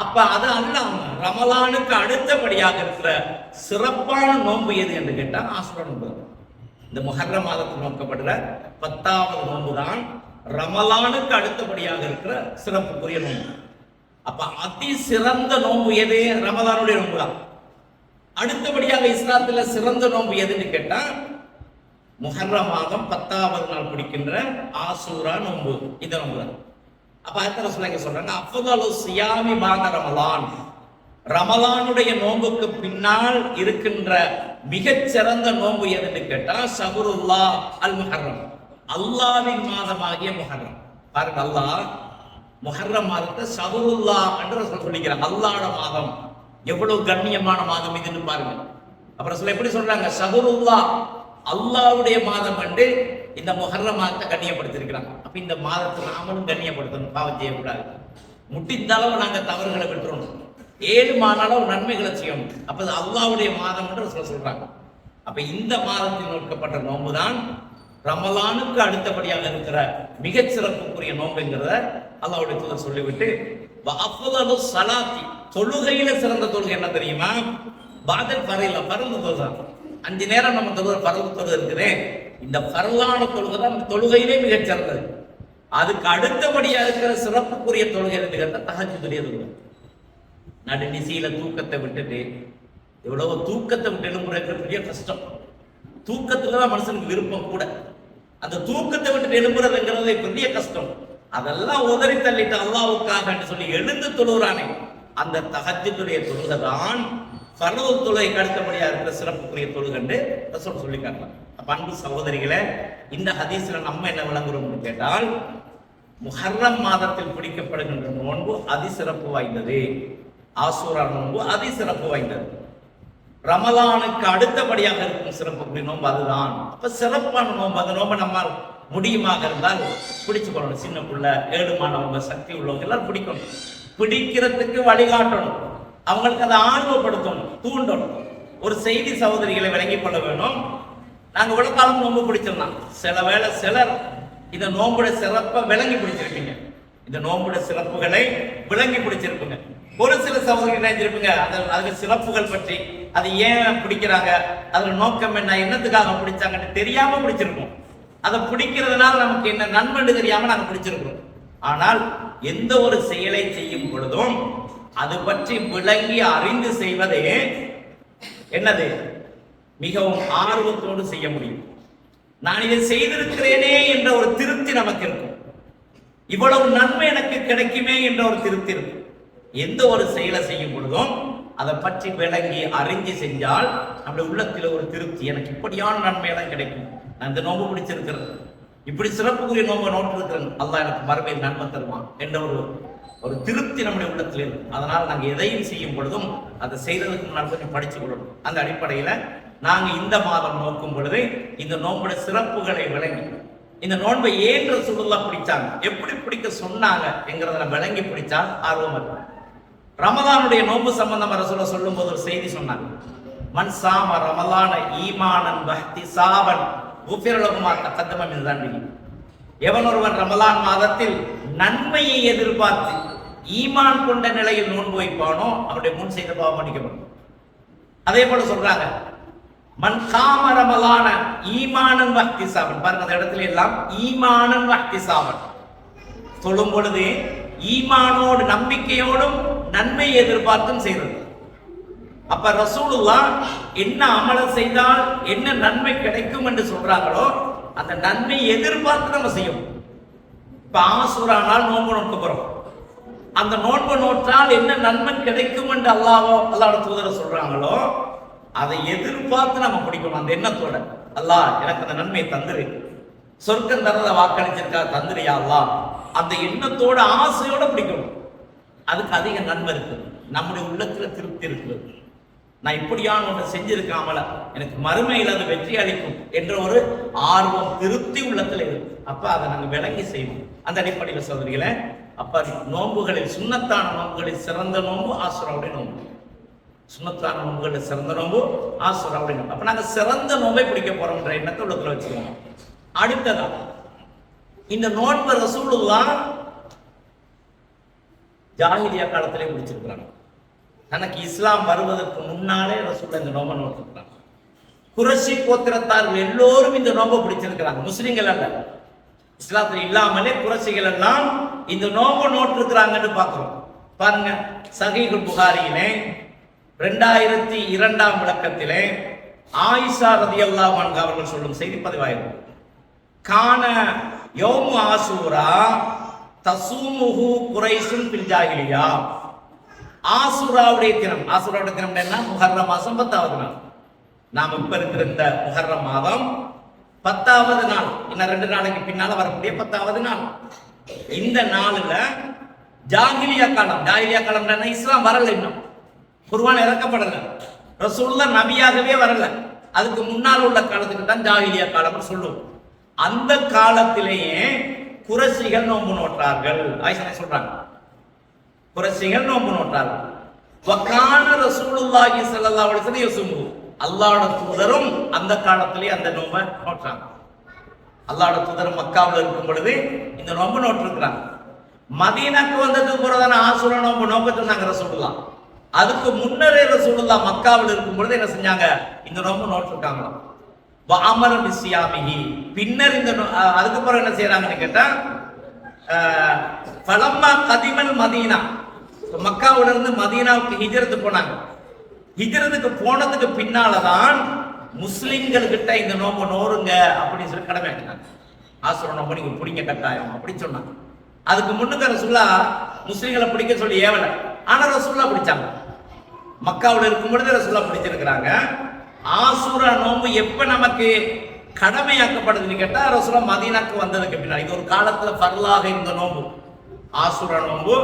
அப்ப அது அல்லாம ரமலானுக்கு அடுத்தபடியாக இருக்கிற சிறப்பான நோன்பு எது என்று கேட்டால் ஆசுரா நோன்பு. இந்த முஹர்ரம் மாதத்தில் நோக்கப்படுற 10வது நோன்பு தான் ரமலானுக்கு அடுத்தபடியாக இருக்கிற சிறப்புக்குரிய நோன்பு. அப்ப அதி சிறந்த நோன்பு எது? ரமலானுடைய நோன்பு தான். அடுத்தபடியாக இஸ்லாத்துல சிறந்த நோன்பு எதுன்னு கேட்டா, முஹர்ரம் மாதம் 10வது நாள் பிடிக்கின்ற ஆசூரா நோன்பு. இந்த நோன்பு தான். அப்ப அத்தனை சொல்றாங்க, அஃதலு சியாமி பாத ரமலான், ரமலானுடைய நோன்புக்கு பின்னால் இருக்கின்ற மிகச்சிறந்த நோன்பு எதுன்னு கேட்டா ஷஹ்ருல்லாஹ் அல் முஹர்ரம், அல்லாஹ்வின் மாதமாகிய முஹர்ரம். பாருங்க, அல்லாஹ் முஹர்ரம் மாதத்தை ஷஹ்ருல்லாஹ் என்று சொல்லிக்கிறாங்க. அல்லாஹ்வோட மாதம், எவ்வளவு கண்ணியமான மாதம் இதுன்னு பாருங்க. அப்புறம் சொல்ல எப்படி சொல்றாங்க, ஷஹ்ருல்லாஹ் அல்லாஹ்வுடைய மாதம் என்று இந்த முஹர்ரம் மாதத்தை கண்ணியப்படுத்திருக்கிறாங்க. அப்ப இந்த மாதத்தை நாமளும் கண்ணியப்படுத்தணும், பாவம் செய்யக்கூடாது. முடிந்த அளவு நாங்க தவறுகளை விட்டுறணும், 7 மாதம் நன்மைகளை செய்யணும். அப்ப அல்லாஹ்வுடைய மாதம் என்று சொல்றாங்க. அப்ப இந்த மாதத்தில் நோக்கப்பட்ட நோன்பு தான் ரமலானுக்கு அடுத்தபடியாக இருக்கிற மிகச் சிறப்புக்குரிய நோன்புங்கிறத அல்லாஹ்வுடைய தூதர் சொல்லிவிட்டு, அஃதலு ஸலாத்தி, தொழுகையில சிறந்த தொழுகை என்ன தெரியுமா? பாதல் ஃபரீலா, பரந்து தொழுகை. 5 நேரம் நம்ம தொழுகை பரந்து தொழுகை இருக்குது. இந்த பரலான தொழுகை தான் தொழுகையிலே மிகச் சிறந்தது. அதுக்கு அடுத்தபடியா இருக்கிற சிறப்புக்குரிய தொழுகை கேட்டா தஹஜ்ஜுதுடைய தொழுகை. நடுநிசையில தூக்கத்தை விட்டுட்டு, எவ்வளவு தூக்கத்தை விட்டு எழும்புறது பெரிய கஷ்டம். தூக்கத்துலதான் மனுஷனுக்கு விருப்பம் கூட. அந்த தூக்கத்தை விட்டு எழும்புறதுங்கிறது பெரிய கஷ்டம். அதெல்லாம் உதறி தள்ளிட்டு அல்லாஹ்வுக்காக சொல்லி எழுந்து தொழுகிறானே, அந்த தஹஜ்ஜுதுடைய தொழுகை தான் ஃபர்து தொழுகைக்கு அடுத்தபடியா இருக்கிற சிறப்புக்குரிய தொழுகை ரசூல் சொல்லி காட்டலாம். அப்ப அன்பு சகோதரிகளே, இந்த ஹதீஸ்ல நம்ம என்ன விளங்குறோம்னு கேட்டால், முஹர்ரம் மாதத்தில் பிடிக்கப்படுகின்ற நோன்பு அதிசிறப்பு வாய்ந்தது. ஆசூரா நோன்பு அதிசிறப்பு வாய்ந்தது. ரமலானுக்கு அடுத்தபடியாக இருக்கும் சிறப்புக்குரிய நோன்பு அதுதான். அப்ப சிறப்பான நோன்பு, அந்த நோன்பை நம்மால் முடியுமாக இருந்தால் பிடிச்சு கொள்ளணும். சின்ன பிள்ளை, 7 மாணவங்க, சக்தி உள்ளவங்க எல்லாரும் பிடிக்கணும். பிடிக்கிறதுக்கு வழிகாட்டணும், அவங்களுக்கு அதை ஆர்வப்படுத்தணும், தூண்டணும். ஒரு செய்தி சகோதரிகளை விளங்கி கொள்ள வேணும். நாங்க இவ்வளவு காலம் நோன்பு பிடிச்சிருந்தோம். சில வேளை சிலர் இந்த நோன்புடைய சிறப்பை விளங்கி பிடிச்சிருப்பீங்க, இந்த நோன்புடைய சிறப்புகளை விளங்கி பிடிச்சிருப்பீங்க. ஒரு சில சகோதரிகள் நினைச்சிருப்பீங்க அதுக்கு சிறப்புகள் பற்றி, அது ஏன் பிடிக்கிறாங்க, அதுல நோக்கம் என்ன, என்னத்துக்காக பிடிச்சாங்கன்னு தெரியாம பிடிச்சிருக்கோம். அதை பிடிக்கிறதுனால நமக்கு என்ன நன்மைன்னு தெரியாம நாங்க பிடிச்சிருக்கிறோம். ஆனால் எந்த ஒரு செயலை செய்யும் பொழுதும் அது பற்றி விளங்கி அறிந்து செய்வதே என்னது மிகவும் ஆர்வத்தோடு செய்ய முடியும். நான் இதை செய்திருக்கிறேனே என்ற ஒரு திருப்தி நமக்கு இருக்கும். இவ்வளவு நன்மை எனக்கு கிடைக்குமே என்ற ஒரு திருப்தி இருக்கும். எந்த ஒரு செயலை செய்யும் பொழுதும் அதை பற்றி விளங்கி அறிஞ்சு செஞ்சால் நம்முடைய உள்ளத்தில் ஒரு திருப்தி, எனக்கு இப்படியான நன்மையெல்லாம் கிடைக்கும், நான் இந்த நோம்பு பிடிச்சிருக்கிறேன், இப்படி சிறப்புக்குரிய நோம்பை நோட்டு இருக்கிறேன், அல்லாஹ் எனக்கு மறுமையில் நன்மை தருவான் என்ற ஒரு திருப்தி நம்முடைய உள்ளத்தில் இருக்கும். அதனால் நாங்கள் எதையும் செய்யும் பொழுதும் அதை செய்யறதுக்கு முன்னால் கொஞ்சம் படிச்சு கொள்ளணும். அந்த அடிப்படையில் நாங்கள் இந்த மாதம் நோக்கும் பொழுது இந்த நோம்புடைய சிறப்புகளை விளங்கி, இந்த நோன்பை ஏன் ரசூலுல்லாஹ் பிடிச்சாங்க, எப்படி பிடிக்க சொன்னாங்க என்கிறத விளங்கி பிடிச்சால் ஆர்வம் இருக்கும். ரமலானுடைய நோன்பு சம்பந்தமா ரசூலுல்லாஹ் சொல்லும் போது ஒரு செய்தி சொன்னாங்க. மன் சாம ரமலான ஈமானன் வஹ்திசாபன் குஃபிர லஹு மா தகத்தம மின் தன்பிஹி. எவன் ஒருவன் ரமலான் மாதத்தில் நன்மையை எதிர்பார்த்து ஈமான் கொண்ட நிலையில் நோன்பு வைப்பானோ அவருடைய முன் செய்த பாவம் மன்னிக்கப்படும். அதே போல சொல்றாங்க, மன் காம ரமலான ஈமானன் வஹ்திசாபன். பாருங்க அந்த இடத்துல எல்லாம் ஈமானன் வஹ்திசாபன் சொல்லும் பொழுது ஈமானோடு நம்பிக்கையோடும் நன்மை எதிர்பார்த்தும் செய்வது. அப்ப ரசூலுல்லாஹ் என்ன அமல செய்தால் என்ன நன்மை கிடைக்கும் என்று சொல்றாங்களோ அந்த நன்மை எதிர்பார்த்து நம்ம செய்யணும். இப்ப ஆசூரா நாள் நோன்பு நோக்க போறோம், அந்த நோன்பு நோற்றால் என்ன நன்மை கிடைக்கும் என்று அல்லாஹ்வோட தூதர் சொல்றாங்களோ அதை எதிர்பார்த்து நம்ம பிடிக்கணும். அந்த எண்ணத்தோட, அல்லாஹ் எனக்கு அந்த நன்மையை தந்துரு, சொர்க்கம் தரத வாக்களிச்சிருக்கா தந்துரியா அல்லாஹ், அந்த எண்ணத்தோட ஆசையோட பிடிக்கணும். அதுக்கு அதிக நன்மை இருக்கு, நம்முடைய உள்ளத்துல திருப்தி இருக்குது. நான் இப்படியான ஒன்று செஞ்சிருக்காமல எனக்கு மறுமையில் அது வெற்றி அளிக்கும் என்ற ஒரு ஆர்வம் திருப்தி உள்ளத்துல இருக்கு. அப்ப அதை நாங்கள் விளங்கி செய்வோம். அந்த அடிப்படையில் சொல்றீங்களே, அப்ப நோன்புகளில் சுன்னத்தான நோன்புகளில் சிறந்த நோன்பு ஆசுராவுடைய நோன்பு. சுன்னத்தான நோன்புகளில் சிறந்த நோன்பு ஆசுராவுடைய நோன்பு. அப்ப நாங்க சிறந்த நோன்பை பிடிக்க போறோம்ன்ற எண்ணத்தை உள்ளத்துல வச்சுக்கோங்க. அடுத்ததா இந்த நோன்பு ரசூலுல்லாஹ் ஜாஹிலியா காலத்திலே முடிச்சிருக்கிறாங்க. தனக்கு இஸ்லாம் வருவதற்கு முன்னாலே ரசூலுல்லாஹ் இந்த நோன்பை நோட்டிருக்கிறாங்க. குறைஷி கோத்திரத்தார்கள் எல்லோரும் இந்த நோன்பை பிடிச்சிருக்கிறாங்க, முஸ்லிம்கள் அல்ல. இஸ்லாத்தில் இல்லாமலே குறைஷிகள் எல்லாம் இந்த நோன்பை நோட்டிருக்கிறாங்கன்னு பார்க்கிறோம். பாருங்க, சஹீஹுல் புகாரியிலே 2002 விளக்கத்திலே ஆயிஷா ரலியல்லாஹு அன்ஹா அவர்கள் சொல்லும் செய்தி பதிவாயிருக்கு. கான யௌமு ஆசூரா தசூமுஹு குரைஷுன் ஃபில் ஜாஹிலியா. ஆசூராவுடைய தினம், ஆசூராவுடைய தினம் என்ன? முஹர்ரம் மாசம் 10வது நாள். நாம் இப்ப இருக்கிற இந்த முஹர்ரம் மாதம் 10வது நாள், இன்னும் 2 நாளைக்கு பின்னால வரக்கூடிய 10வது நாள். இந்த நாளில் ஜாஹிலியா காலம், ஜாஹிலியா காலம் என்ன? இஸ்லாம் வரல, இன்னும் குர்ஆன் இறக்கப்படல, ரசூலுல்லாஹ் நபியாகவே வரல. அதுக்கு முன்னால் உள்ள காலத்துக்கு தான் ஜாஹிலியா காலம் சொல்லுவோம். அந்த காலத்திலேயே குறைஷிகள் நோன்பு நோட்டார்கள். ஆயிஷா சொல்றாங்க, குறைஷிகள் நோன்பு நோட்டார்கள். வகான ரசூலுல்லாஹி ஸல்லல்லாஹு அலைஹி வஸல்லம் யஸுமு. அல்லாஹ்வுடைய தூதரும் அந்த காலத்திலே அந்த நோன்பை நோட்டாங்க. அல்லாஹ்வுடைய தூதர் மக்காவில் இருக்கும் பொழுது இந்த நோன்பு நோட்டிருக்கிறாங்க. மதீனாக்கு வந்ததுக்கு பிறகுதான ஆசூரா நோன்பு நோக்க சொன்னாங்க ரசூலுல்லாஹ். அதுக்கு முன்னரே ரசூலுல்லாஹ் மக்காவில் இருக்கும் பொழுது என்ன செஞ்சாங்க? இந்த நோன்பு நோட்டிருக்காங்களாம். வஅமர பிஸ்ஸியாமிஹி. பின்னர் இந்த அதுக்கு பிறகு என்ன செய்யறாங்கன்னு கேட்டா, ஃபலம்மா கதிமல் மதீனா, மக்காவுல இருந்து மதீனாவுக்கு ஹிஜ்ரத் போனாங்க. ஹிஜ்ரத்துக்கு போனதுக்கு பின்னாலதான் முஸ்லிம்கள் கிட்ட இந்த நோம்பு நோருங்க அப்படின்னு சொல்லி கடமை ஆக்கினாங்க. ஆசுர நோம்பு நீங்க பிடிங்க கட்டாயம் அப்படின்னு சொன்னாங்க. அதுக்கு முன்னுக்கு ரசூலுல்லாஹ் முஸ்லிம்களை பிடிக்க சொல்லி ஏவல, ஆனா ரசூலுல்லாஹ் பிடிச்சாங்க. மக்காவுல இருக்கும் பொழுது ரசூலுல்லாஹ் பிடிச்சிருக்கிறாங்க. ஆசூரா நோன்பு எப்ப நமக்கு கடமையாக்கப்படுதுன்னு கேட்டா, ரசூலுல்லாஹ் மதீனாக்கு வந்ததுக்கு பின்னாடி. இது ஒரு காலத்துல ஃபர்லாக இருந்த நோன்பு. ஆசூரா நோன்பு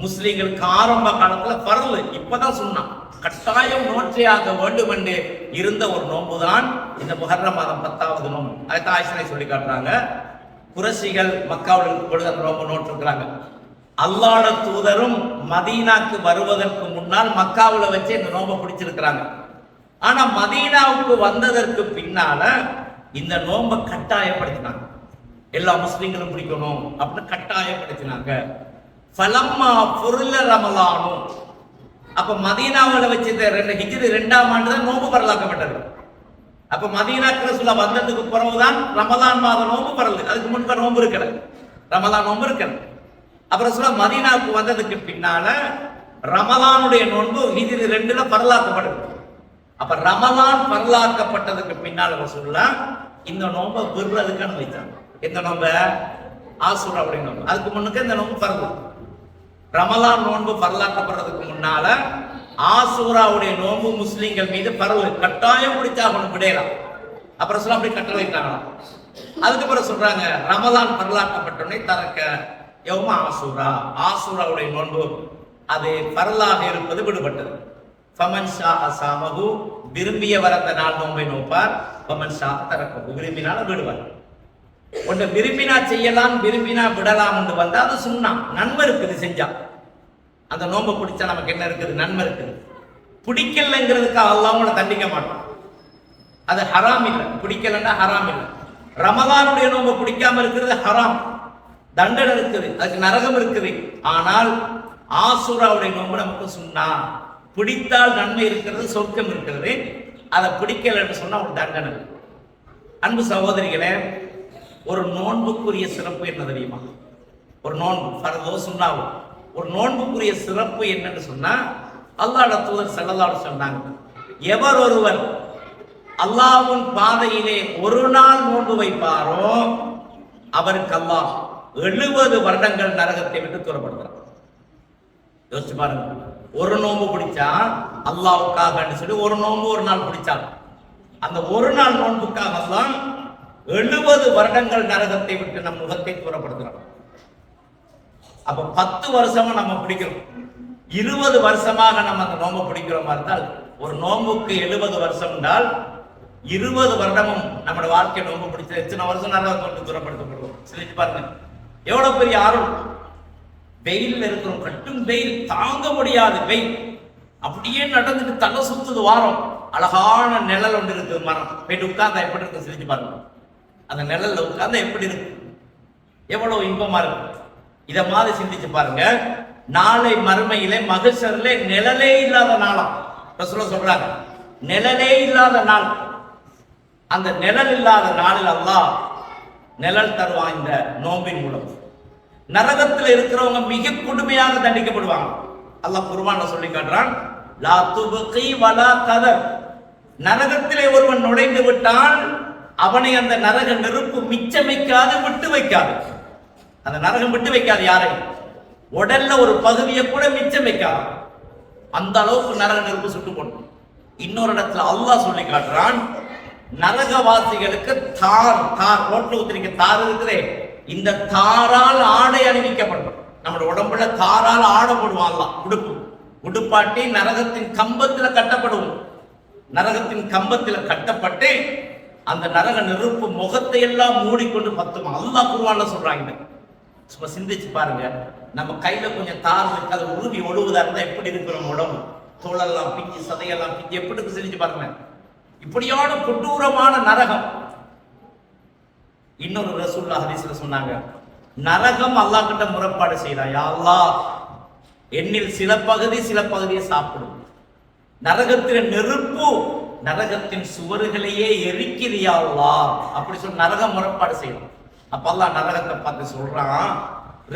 முஸ்லிம்களுக்கு ஆரம்ப காலத்துல ஃபர்ல், இப்பதான் சொன்னான் கட்டாயம் நோற்றையாக வேண்டும் என்று இருந்த ஒரு நோன்பு தான் இந்த முஹர்ரம் மாதம் 10வது நோன்பு. அதை ஆயிஷா சொல்லி காட்டுறாங்க. குறைஷிகள் மக்காவில் இருக்கும் பொழுது அந்த நோன்பு நோட்டிருக்கிறாங்க. அல்லாஹ்வுடைய தூதரும் மதீனாக்கு வருவதற்கு முன்னால் மக்காவுல வச்சு இந்த நோன்பை பிடிச்சிருக்கிறாங்க. ஆனா மதீனாவுக்கு வந்ததற்கு பின்னால இந்த நோன்பை கட்டாயப்படுத்தினாங்க. எல்லா முஸ்லிம்களும் பிடிக்கணும் அப்படின்னு கட்டாயப்படுத்தினாங்க. ஃபலம்மா ஃபுர்ல ரமலானு. அப்ப மதீனாவுல வச்சு ஹிஜ்ரி 2ஆம் ஆண்டு தான் நோன்பு பரலாக்கப்பட்டது. அப்ப மதீனாக்கு ரசூலுல்லாஹ் வந்ததுக்கு பிறகுதான் ரமலான் மாத நோன்பு பரல். அதுக்கு முன்பு நோன்பு இருக்கல, ரமலான் நோன்பு இருக்கல. அப்ப ரசூலுல்லாஹ் மதீனாவுக்கு வந்ததுக்கு பின்னால ரமலானுடைய நோன்பு ஹிஜ்ரி 2ல பரலாக்கப்படுது. அப்ப ரமலான் பரலாக்கப்பட்டதுக்கு பின்னால் ரசூலுல்லாஹ் இந்த நோன்பை விடுறதுக்கான வைத்தாங்க. இந்த நோன்பை ஆசூராவுடைய நோன்பு. அதுக்கு முன்னுக்கு இந்த நோன்பு பரவு. ரமலான் நோன்பு பரலாக்கப்படுறதுக்கு முன்னால ஆசூராவுடைய நோன்பு முஸ்லிம்கள் மீது பரவு கட்டாயம் பிடிச்சாகணும் விடையலாம். அப்புறம் சொல்ல அப்படி கட்டளை வைத்தாங்களாம். அதுக்கப்புறம் சொல்றாங்க ரமலான் பரலாக்கப்பட்டோடனே தரக்க யௌம ஆசூரா, ஆசூராவுடைய நோன்பு அது பரலாக இருப்பது விடுபட்டது. ஃபமன் ஷா அசாமஹு, விரும்பியவர் அந்த நாள் நோன்பை நோப்பார். ஃபமன் ஷா தரக்கஹு, விரும்பினால விடுவார். ஒன்று விரும்பினா செய்யலாம், விரும்பினா விடலாம் என்று வந்தா அது சுன்னா, நன்மை இருக்குது செஞ்சா. அந்த நோன்பை பிடிச்சா நமக்கு என்ன இருக்குது? நன்மை இருக்குது. பிடிக்கலைங்கிறதுக்காக அல்லாஹ் உங்களை தண்டிக்க மாட்டான். அது ஹராம் இல்லை. பிடிக்கலன்னா ஹராம் இல்லை. ரமலானுடைய நோன்பை பிடிக்காம இருக்கிறது ஹராம், தண்டனை இருக்குது, அதுக்கு நரகம் இருக்குது. ஆனால் ஆசூராவுடைய நோன்பு நமக்கு சுன்னா. பிடித்தால் நன்மை இருக்கிறது, சொர்க்கம் இருக்கிறது. அதை பிடிக்கலன்னு சொன்னா ஒரு தண்டனை. அன்பு சகோதரிகளே, ஒரு நோன்புக்குரிய சிறப்பு என்ன தெரியுமா? ஒரு நோன்பு ஃபர்தோ சுன்னாவோ ஒரு நோன்புக்குரிய சிறப்பு என்னன்னு சொன்னா, அல்லாஹ்வுடைய தூதர் ஸல்லல்லாஹு அலைஹி வஸல்லம் சொன்னாங்க, எவர் ஒருவர் அல்லாஹ்வின் பாதையிலே ஒரு நாள் நோன்பு வைப்பாரோ அவருக்கு அல்லாஹ் 70 வருடங்கள் நரகத்தை விட்டு தூரப்படுத்துறான். யோசிச்சு பாருங்க. ஒரு நோன்பு பிடிச்சா அல்லாஹ்வுக்காக சொல்லி ஒரு நோன்பு ஒரு நாள் பிடிச்சாங்க. அந்த ஒரு நாள் நோன்புக்காக அல்லாஹ் 70 வருடங்கள் நரகத்தை விட்டு நம் முகத்தை தூரப்படுத்துறான். அப்ப 10 வருஷமா நம்ம பிடிக்கிறோம், 20 வருஷமாக நம்ம அந்த நோன்பை பிடிக்கிறோமா இருந்தால், ஒரு நோன்புக்கு 70 வருஷம் என்றால் 20 வருடமும் நம்மளோட வாழ்க்கை நோன்பு பிடிச்ச எத்தனை வருஷம் நரகத்தை விட்டு தூரப்படுத்தப்படுவோம். சிரிச்சு பாருங்க, எவ்வளவு பெரிய அருள். வெயில்ல இருக்கிறோம், கட்டும் வெயில், தாங்க முடியாது வெயில், அப்படியே நடந்துட்டு தலை சுத்துது வாரம். அழகான நிழல் ஒன்று இருக்கு, மரம், போயிட்டு உட்கார்ந்தா எப்படி இருக்கு சிரிச்சு பாருங்க. அந்த நிழல்ல உட்கார்ந்தா எப்படி இருக்கு, எவ்வளவு இன்பமா இருக்கு. இத மாதிரி சிந்திச்சு பாருங்க. நாளை மறுமையிலே மகஷர்ல நிழலே இல்லாத நாளாம் ரசூலுல்லாஹ் சொல்றாங்க. நிழலே இல்லாத நாள். அந்த நிழல் இல்லாத நாளில் அல்லாஹ் நிழல் தருவான் இந்த நோம்பின் மூலம். நரகத்தில் இருக்கிறவங்க மிக கொடுமையாக தண்டிக்கப்படுவாங்க. அல்லாஹ் குர்ஆன்ல சொல்லி காட்டுறான், லா துபகி வலா கதர். நரகத்திலே ஒருவன் நுழைந்து விட்டால் அவனை அந்த நரக நெருப்பு மிச்சம் வைக்காது, விட்டு வைக்காது. அந்த நரகம் விட்டு வைக்காது யாரையும். உடல்ல ஒரு பகுதியை கூட மிச்சம் வைக்காது. அந்த அளவுக்கு நரக நெருப்பு சுட்டு போடும். இன்னொரு இடத்துல அல்லாஹ் சொல்லி காட்டுறான், நரகவாசிகளுக்கு தார் ரோட்ல ஊத்திரிக்க தார் இருக்குதே, இந்த தாரால் ஆடை அணிவிக்கப்படும். நம்மளோட உடம்புல தாரால் ஆடை போடுவாங்களாம், உடுப்பாட்டி நரகத்தின் கம்பத்துல கட்டப்படுவோம். நரகத்தின் கம்பத்துல கட்டப்பட்டு அந்த நரக நெருப்பு முகத்தை எல்லாம் மூடிக்கொண்டு பத்துமா. அல்லாஹ் குர்ஆன்ல சொல்றாங்க. சும்மா சிந்திச்சு பாருங்க. நம்ம கையில கொஞ்சம் தார் இருக்கு, அது உருவி ஒழுவதா இருந்தா எப்படி இருக்கிறோம் உடம்பு, தோளெல்லாம் பிஞ்சு, சதையெல்லாம் பிஞ்சு, எப்படி இருக்கு சிந்திச்சு பாருங்க. இப்படியான கொடூரமான நரகம். இன்னொரு ரசூலுல்லாஹ் ஹதீஸ்ல சொன்னாங்க, நரகம் அல்லாஹ் கிட்ட முறைப்பாடு செய்யறா, யா அல்லாஹ் என்னில் சில பகுதியை சாப்பிடும். நரகத்தின் நெருப்பு நரகத்தின் சுவர்களையே எரிக்கிறியா அல்லாஹ் அப்படி சொல்லி நரகம் முறைப்பாடு செய்யணும். அப்ப அல்லாஹ் நரகத்தை பார்த்து சொல்றான்,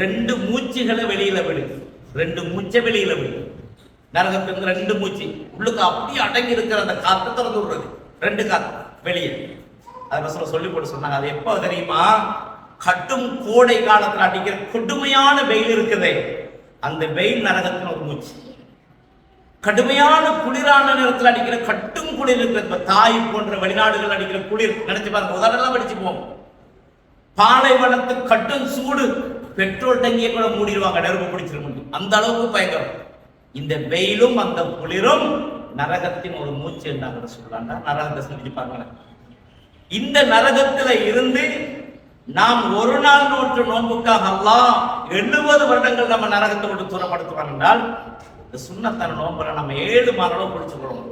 2 மூச்சுகளை வெளியில விடு, 2 மூச்சை வெளியில விடு. நரகத்துக்கு 2 மூச்சு உள்ளுக்கு அப்படியே அடங்கி இருக்கிற அந்த காத்து திறந்து விடுறது, 2 காத்து வெளியே. அது சொல்லி போட்டு சொன்னாங்க. அது எப்ப தெரியுமா? கட்டும் கோடை காலத்துல அடிக்கிற கொடுமையான வெயில் இருக்குதே, அந்த வெயில் நரகத்தின் ஒரு மூச்சு. கடுமையான குளிரான நேரத்தில் அடிக்கிற கட்டும் குளிர் இருக்கிற தாய் போன்ற வெளிநாடுகள் அடிக்கிற குளிர் நினைச்சு பாருங்க, உதடெல்லாம் வெடிச்சு போகும். பாலைவனத்து கட்டும் சூடு, பெட்ரோல் டங்கியை கூட மூடிடுவாங்க, நெருப்பு பிடிச்சிருக்க, அந்த அளவுக்கு பயங்கரம். இந்த வெயிலும் அந்த குளிரும் நரகத்தின் ஒரு மூச்சு என்றாங்க சொல்றாங்க. நரகத்தை செஞ்சு பாருங்க. இந்த நரகத்துல இருந்து நாம் ஒரு நாள் நோற்று நோன்புக்காக அல்லாஹ் 70 வருடங்கள் நம்ம நரகத்தை விட்டு தூரப்படுத்துவாங்க என்றால், இந்த சுன்னத்தான நோன்புல நம்ம 7 மாதம் பிடிச்சுக்கிறோம்.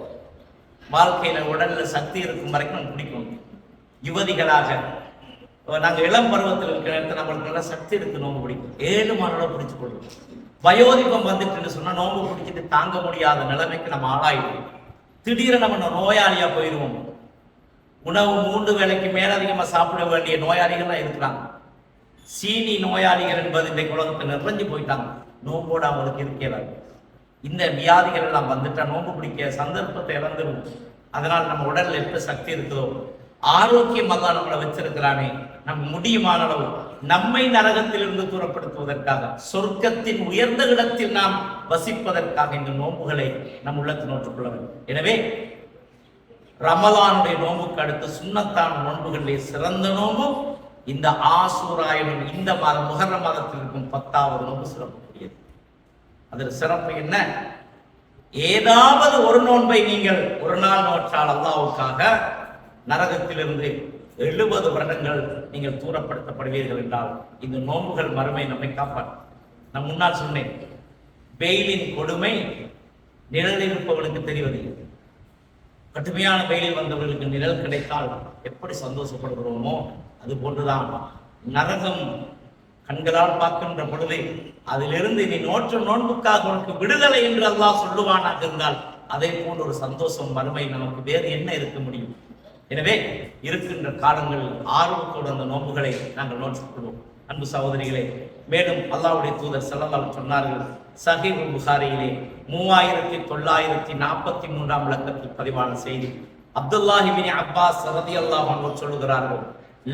வாழ்க்கையில உடல்ல சக்தி இருக்கும் வரைக்கும் நம்ம பிடிக்கும். யுவதிகளாக நாங்க இளம் பருவத்தில் இருக்கிற இடத்துல நம்மளுக்கு நல்லா சக்தி இருக்கு, நோம்பு பிடிக்கும். 7 மாதம் பிடிச்சு கொள்ளும். வயோதிபம் வந்துட்டுன்னு சொன்னா நோம்பு பிடிச்சிட்டு தாங்க முடியாத நிலைமைக்கு நம்ம ஆளாயிடுவோம். திடீரென நம்ம நோயாளியா போயிடுவோம். உணவு 3 வேளைக்கு மேல அதிகமா சாப்பிட வேண்டிய நோயாளிகள்லாம் இருக்கிறாங்க. சீனி நோயாளிகள் என்பது இந்த உலகத்தை நிறைஞ்சு போயிட்டாங்க. நோம்போட அவங்களுக்கு இருக்கிறாங்க. இந்த வியாதிகள் எல்லாம் வந்துட்டா நோன்பு பிடிக்க சந்தர்ப்பத்தை இழந்துடும். அதனால் நம்ம உடல்ல எப்ப சக்தி இருக்குதோ, ஆரோக்கியம் அல்லாஹ் நம்மளை வச்சிருக்கிறானே, நம் முடியுமான அளவு நம்மை நரகத்திலிருந்து தூரப்படுத்துவதற்காக, சொர்க்கத்தின் உயர்ந்த இடத்தில் நாம் வசிப்பதற்காக இந்த நோன்புகளை நம் உள்ளத்தில் நோற்றுக்கொள்ள வேண்டும். எனவே ரமலானுடைய நோன்புக்கு அடுத்து சுன்னத்தான நோன்புகளிலே சிறந்த நோன்பு இந்த ஆசூரா எனும் இந்த மாதம் முஹர்ரம் மாதத்தில் இருக்கும் 10வது நோன்பு சிறப்புக்குரியது. அதில் சிறப்பு என்ன? ஏதாவது ஒரு நோன்பை நீங்கள் ஒரு நாள் நோற்றால் அல்லாஹ்வுக்காக நரகத்திலிருந்து 70 வருடங்கள் நீங்கள் தூரப்படுத்தப்படுவீர்கள் என்றால் இந்த நோன்புகள் மறுமை நம்மை காப்பாற்றும். நான் முன்னால் சொன்னேன், வெயிலின் கொடுமை நிழலில் இருப்பவனுக்கு தெரிவதில்லை. கடுமையான வெயிலில் வந்தவர்களுக்கு நிழல் கிடைத்தால் எப்படி சந்தோஷப்படுகிறோமோ அது போன்றுதான் நரகம் கண்களால் பார்க்கின்ற பொழுது அதிலிருந்து நீ நோற்று நோன்புக்காக உனக்கு விடுதலை என்று அல்லாஹ் சொல்லுவானாக இருந்தால் அதே போன்ற ஒரு சந்தோஷம் மறுமை நமக்கு வேறு என்ன இருக்க முடியும்? எனவே இருக்கின்ற காலங்களில் ஆர்வத்தோடு அந்த நோன்புகளை நாங்கள் நோற்றுக்கொள்வோம். அன்பு சகோதரிகளே, மேலும் அல்லாஹ்வுடைய தூதர் ஸல்லல்லாஹு அலைஹி சொன்னார்கள், சஹீஹ் புகாரியிலே 3943 இலக்கத்தில் பதிவான செய்தி. அப்துல்லாஹ் இப்னு அப்பாஸ் ரலியல்லாஹு அன்ஹு சொல்லுகிறார்கள்,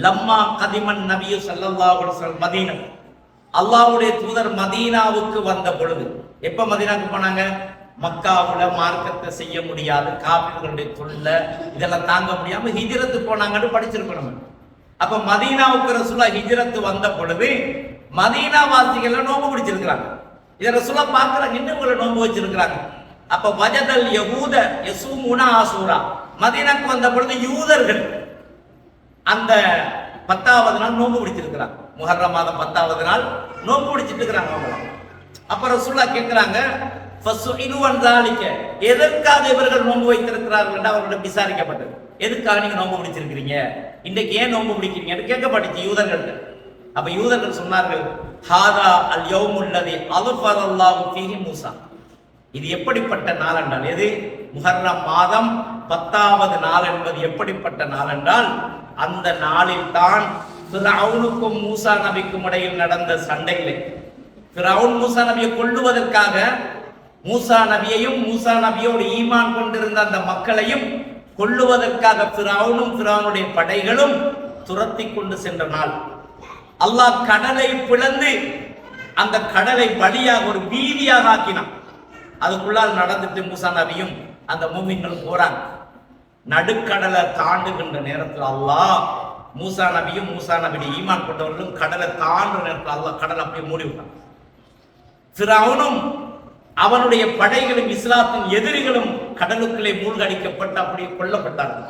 லம்மா கதிமன் நபியு ஸல்லல்லாஹு அலைஹி வஸல்லம் மதீனா, அல்லாஹ்வுடைய தூதர் மதீனாவுக்கு வந்த பொழுது, எப்ப மதீனாவுக்கு போனாங்க? மக்காவுல மார்க்கத்தை செய்ய முடியாது, காபிர்களுடைய தொல்லை இதெல்லாம் தாங்க முடியாம ஹிஜ்ரத்து போனாங்கன்னு படிச்சிருக்கணும். அப்ப மதீனாவுக்கு ரசூலுல்லாஹ் ஹிஜ்ரத்து வந்த பொழுது மதீனா வாசிகள் நோன்பு பிடிச்சிருக்கிறாங்க. இதை ரசூலுல்லாஹ் பார்க்கறாங்க, இன்னும் உங்களை நோன்பு வச்சிருக்கிறாங்க. அப்ப வஜதல் யஹூத யஸூமுன ஆசூரா, மதீனாக்கு வந்த பொழுது யூதர்கள் அந்த 10வது நாள் நோன்பு பிடிச்சிருக்கிறாங்க. முஹர்ரம் மாதம் 10வது நாள் நோன்பு பிடிச்சிட்டு இருக்கிறாங்க அவங்க. அப்ப ரசூலுல்லாஹ் கேட்கிறாங்க, எதற்காக இவர்கள் நோன்பு வைத்திருக்கிறார்கள் என்று அவர்களிடம் விசாரிக்கப்பட்டது. எதுக்காக நீங்க நோன்பு பிடிச்சிருக்கிறீங்க, இன்றைக்கு ஏன் நோன்பு பிடிக்கிறீங்க கேட்கப்பட்டுச்சு யூதர்கள்ட்ட. அப்ப யூதர்கள் சொன்னார்கள், ஹாதா அல் யௌமுல்லதி அல்ஃபரல்லாஹு ஃபீஹி மூஸா, இது எப்படிப்பட்ட நாள் என்றால், எது முஹர்ரம் மாதம் 10வது நாள் என்பது எப்படிப்பட்ட நாள் என்றால், அந்த நாளில் தான் ஃபிரௌனுக்கும் மூசா நபிக்கும் இடையில் நடந்த சண்டையிலே ஃபிரௌன் மூசா நபியை கொல்லுவதற்காக மூசா நபியையும் மூசா நபியோடு ஈமான் கொண்டிருந்த அந்த மக்களையும் கொல்லுவதற்காக ஃபிரௌனும் ஃபிரௌனுடைய படைகளும் துரத்தி கொண்டு சென்ற நாள். அல்லாஹ் கடலை பிளந்து அந்த கடலை வழியாக ஒரு வீதியாக ஆக்கினான். அதுக்குள்ளால் நடந்துட்டு மூசா நபியும் அந்த மூமின்களும் போறாங்க. நடுக்கடலை தாண்டுகின்ற நேரத்தில் அல்லாஹ் மூசா நபியும் மூசா நபியுடைய ஈமான் கொண்டவர்களும் கடலை தாண்டுற நேரத்தில் அல்லாஹ் கடலை அப்படியே மூடி விட்டான். ஃபிரௌனும் அவனுடைய படைகளும் இஸ்லாத்தின் எதிரிகளும் கடலுக்குள்ளே மூழ்கடிக்கப்பட்டு அப்படியே கொல்லப்பட்டார்கள்.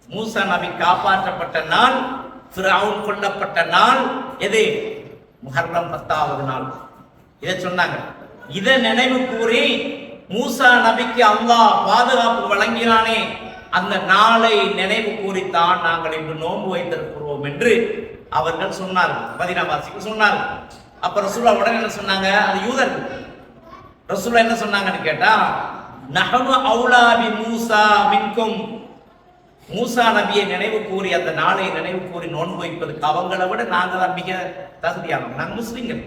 மூசா நபி காப்பாற்றப்பட்ட நாள், ஃபிரௌன் கொல்லப்பட்ட நாள் எது? முஹர்ரம் 10வது நாள். இதை சொன்னாங்க. இதை நினைவு கூறி மூசா நபிக்கு அல்லாஹ் பாதுகாப்பு வழங்கினானே, அந்த நாளை நினைவு கூறித்தான் நாங்கள் இன்று நோன்பு வைத்திருக்கிறோம் என்று அவர்கள் சொன்னார்கள், மதீனாவாசிக்கு சொன்னார்கள். அப்ப ரசூலுல்லாஹ் உடனே என்ன சொன்னாங்க? அது யூதர்கள். ரசூலுல்லாஹ் என்ன சொன்னாங்கன்னு கேட்டா, நஹனு அவுலா பி மூசா மின்கும், மூசா நபியை நினைவு கூறி அந்த நாளை நினைவு கூறி நோன்பு வைப்பதற்கு அவங்களை விட நாங்க தான் மிக தகுதியானவங்க. நாங்க முஸ்லிம்கள்,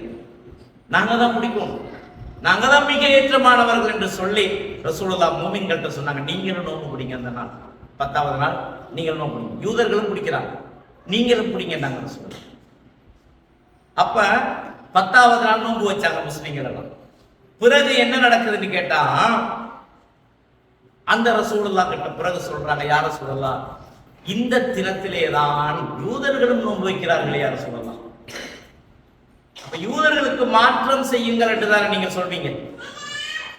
நாங்க தான் பிடிக்கும், நாங்க தான் மிக ஏற்றமானவர்கள் என்று சொல்லி ரசூலுல்லாஹ் மூமின்கள்ட்ட சொன்னாங்க, நீங்களும் நோன்பு பிடிங்க. அந்த நாள் 10வது நாள் நீங்களும் நோன்பு பிடிங்க. யூதர்களும் பிடிக்கிறாங்க, நீங்களும் பிடிங்க நாங்க சொல்லுவோம். அப்ப 10வது நாள் நோன்பு வச்சாங்க முஸ்லிம்கள் எல்லாம். பிறகு என்ன நடக்குதுன்னு கேட்டா, அந்த ரசூலுல்லாஹ் கிட்ட பிறகு சொல்றாங்க, யார் ரசூலுல்லாஹ், இந்த தினத்திலே தான் யூதர்களும் நோன்பு வைக்கிறார்களே யார் ரசூலுல்லாஹ், அப்ப யூதர்களுக்கு மாற்றம் செய்யுங்கள் என்று தானே நீங்க சொல்வீங்க.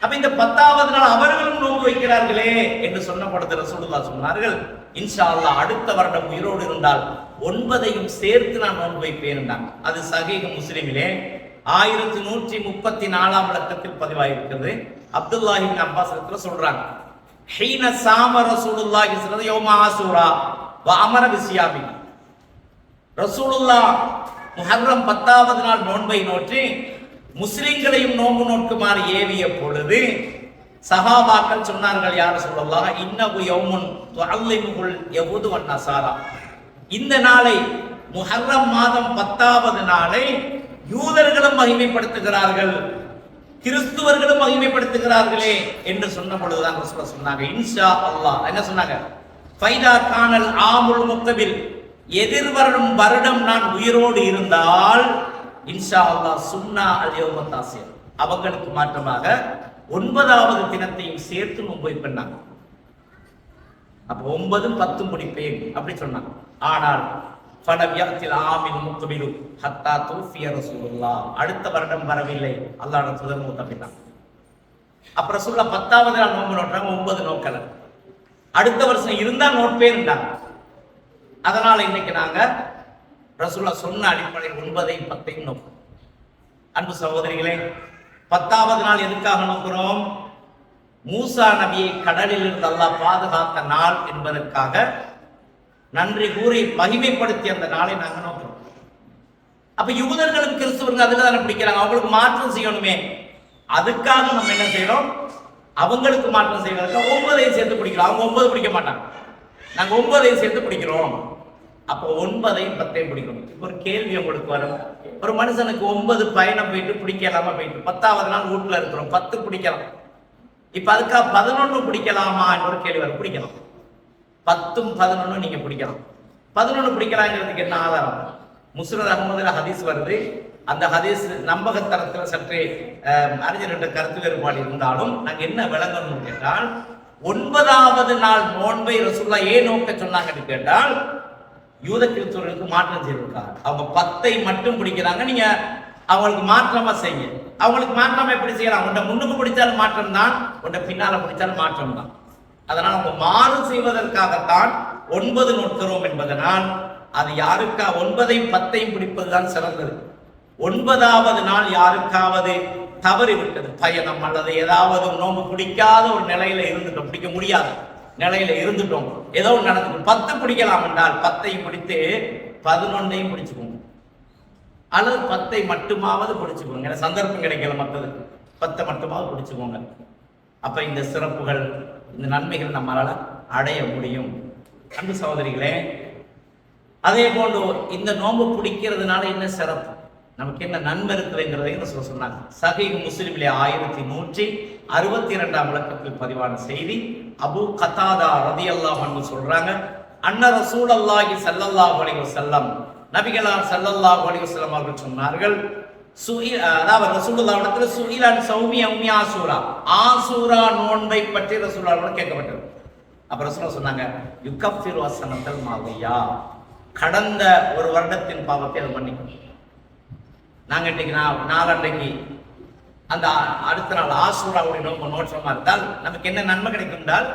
அப்ப இந்த 10வது நாள் அவர்களும் நோன்பு வைக்கிறார்களே என்று சொன்னபடுத்த ரசூலுல்லாஹ் சொன்னார்கள், இன்ஷா அல்லாஹ் அடுத்த வருடம் உயிரோடு இருந்தால் 9ஐயும் சேர்த்து நான் நோன்பு வைப்பேன் என்றாங்க. அது சஹீஹ் முஸ்லிமிலே 1134 இலக்கத்தில் பதிவாயிருக்கிறது. அப்துல்லாஹ் இப்னு அப்பாஸ் ரலியல்லாஹு சொல்றாங்க, ஹீன சாம ரசூலுல்லாஹி ஸல்லல்லாஹு அலைஹி யௌம ஆசூரா வ அமர பிஸ்யாமி, ரசூலுல்லாஹ் முஹர்ரம் 10வது நாள் நோன்பை நோற்றி முஸ்லிம்களையும் நோன்பு நோக்குமாறு ஏவிய பொழுது சஹாபாக்கள் சொன்னார்கள், யார் ரசூலுல்லாஹ், இன்னஹு யௌமுன் துஅல்லிமுல் யஹூது வன் நஸாரா, இந்த நாளை முஹர்ரம் மாதம் 10வது நாளை யூதர்களும் மகிமைப்படுத்துகிறார்கள், கிறிஸ்துவர்களும் மகிமைப்படுத்துகிறார்களே என்று சொன்ன பொழுதுதான் ரசூலுல்லாஹ் சொன்னாங்க, இன்ஷா அல்லாஹ் என்ன சொன்னாங்க, ஃபைதா கானல் ஆமுல் முக்தபில், எதிர்வரும் வருடம் நான் உயிரோடு இருந்தால் இன்ஷா அல்லாஹ் சுன்னா அல் யௌம தாசியா, அவங்களுக்கு மாற்றமாக 9வது தினத்தையும் சேர்த்து நோன்பு பண்ணாங்க. அப்ப 9 10 முடிப்பேன் அப்படி சொன்னாங்க. ஆனால் ஃபலம் யத்தில் ஆமின் முக்தபிலு ஹத்தா தூஃபிய ரசூலுல்லாஹ், அடுத்த வருடம் வரவில்லை, அல்லாஹ்வுடைய தூதர் மூத்தபிட்டாங்க. அப்புறம் ரசூலுல்லாஹ் 10வது நாள் நோன்பு நோட்டாங்க, 9 நோக்கல. அடுத்த வருஷம் இருந்தா நோட்பேன்டாங்க. அதனால இன்னைக்கு நாங்க ரசூலுல்லாஹ் சொன்ன அடிப்படையில் 9ஐயும் 10ஐயும் நோக்கிறோம். அன்பு சகோதரிகளே, 10வது நாள் எதுக்காக நோக்கிறோம்? மூசா நபியை கடலில் இருந்து அல்லாஹ் பாதுகாத்த நாள் என்பதற்காக நன்றி கூறி மகிமைப்படுத்திய அந்த நாளை நாங்கள் நோக்கிறோம். அப்ப யூதர்களும் கிறிஸ்துவர்கள் அதுல தானே பிடிக்கிறாங்க, அவங்களுக்கு மாற்றம் செய்யணுமே, அதுக்காக நம்ம என்ன செய்யறோம், அவங்களுக்கு மாற்றம் செய்வதற்காக 9ஐயும் சேர்த்து பிடிக்கிறோம். அவங்க 9 பிடிக்க மாட்டாங்க, நாங்க 9ஐயும் சேர்த்து பிடிக்கிறோம். அப்போ 9ஐயும் 10ஐயும் பிடிக்கணும். ஒரு கேள்வி உங்களுக்கு வரும், ஒரு மனுஷனுக்கு 9 பயணம் போயிட்டு பிடிக்கலாமா, போயிட்டு 10வது நாள் வீட்டுல இருக்கிறோம், 10 பிடிக்கலாம். இப்ப அதுக்காக 11 பிடிக்கலாமா ஒரு கேள்வி வரும். பிடிக்கலாம், 10 11 நீங்க பிடிக்கலாம். 11 பிடிக்கலாங்கிறதுக்கு என்ன ஆதாரம்? முஸ்னத் அஹ்மதுல ஹதீஸ் வருது. அந்த ஹதீஸ் நம்பகத்தரத்தில் சற்றே அறிஞர்கிட்ட கருத்து வேறுபாடு இருந்தாலும் நாங்க என்ன விளங்கணும்னு கேட்டால், 9வது நாள் நோன்பை ரசூலுல்லாஹ் ஏன் நோக்க சொன்னாங்கன்னு கேட்டால், யூத கிறிஸ்தவர்களுக்கு மாற்றம் செய்திருக்காங்க. அவங்க 10ஐ மட்டும் பிடிக்கிறாங்க, நீங்க அவங்களுக்கு மாற்றமா செய்யுங்க. அவங்களுக்கு மாற்றமா எப்படி செய்யலாம்? உன்னை முன்னுக்கு பிடிச்சாலும் மாற்றம் தான், உன்னை பின்னால பிடிச்சாலும் மாற்றம் தான். அதனால் அவங்க மாறு செய்வதற்காகத்தான் 9 நோக்கிறோம் என்பதனால் அது யாருக்கா 9ஐயும் 10ஐயும் பிடிப்பதுதான் சிறந்தது. 9வது நாள் யாருக்காவது தவறி விட்டது, பயணம் அல்லது ஏதாவது நோன்பு பிடிக்காத ஒரு நிலையில இருந்துட்டோம், பிடிக்க முடியாத நிலையில இருந்துட்டோம், ஏதோ நடந்து 10 பிடிக்கலாம் என்றால் 10ஐயும் பிடித்து 11ஐயும் பிடிச்சுக்கோங்க, அல்லது 10ஐ மட்டுமாவது பிடிச்சுக்கோங்க. சந்தர்ப்பம் கிடைக்கல, மற்றது 10 மட்டுமாவது பிடிச்சுக்கோங்க. அப்ப இந்த சிறப்புகள், இந்த நன்மைகள் நம்மளால அடைய முடியும். அன்பு சகோதரிகளே, அதே போன்று இந்த நோன்பு பிடிக்கிறதுனால என்ன சிறப்பு, நமக்கு என்ன நன்மை இருக்குதுங்கிறதையும் சொன்னாங்க. சஹீஹ் முஸ்லிமிலே 1162 விளக்கத்தில் பதிவான செய்தி. அபூ கதாதா ரலியல்லாஹு அன்ஹு சொல்றாங்க, அன்ன ரசூலுல்லாஹி ஸல்லல்லாஹு அலைஹி வஸல்லம், நபிகளார் ஸல்லல்லாஹு அலைஹி வஸல்லம் அவர்கள் சொன்னார்கள், அதாவது ரசூலுல்லாஹ்விடத்துல சுயிலான் சௌமி யௌமி ஆசூரா, ஆசூரா நோன்பை பற்றி ரசூலுல்லாஹ்விடம் கேட்கப்பட்டது. அப்ப ரசூலுல்லாஹ் சொன்னாங்க, யுகஃபிரு அஸ்ஸனத்தல் மாதியா, கடந்த ஒரு வருடத்தின் பாவத்தை அது மன்னிக்கும். நாங்க இன்னைக்கு நாளன்றைக்கு அந்த அடுத்த நாள் ஆசூராவுடைய நோன்பு நோற்றமா இருந்தால் நமக்கு என்ன நன்மை கிடைக்கும் என்றால்,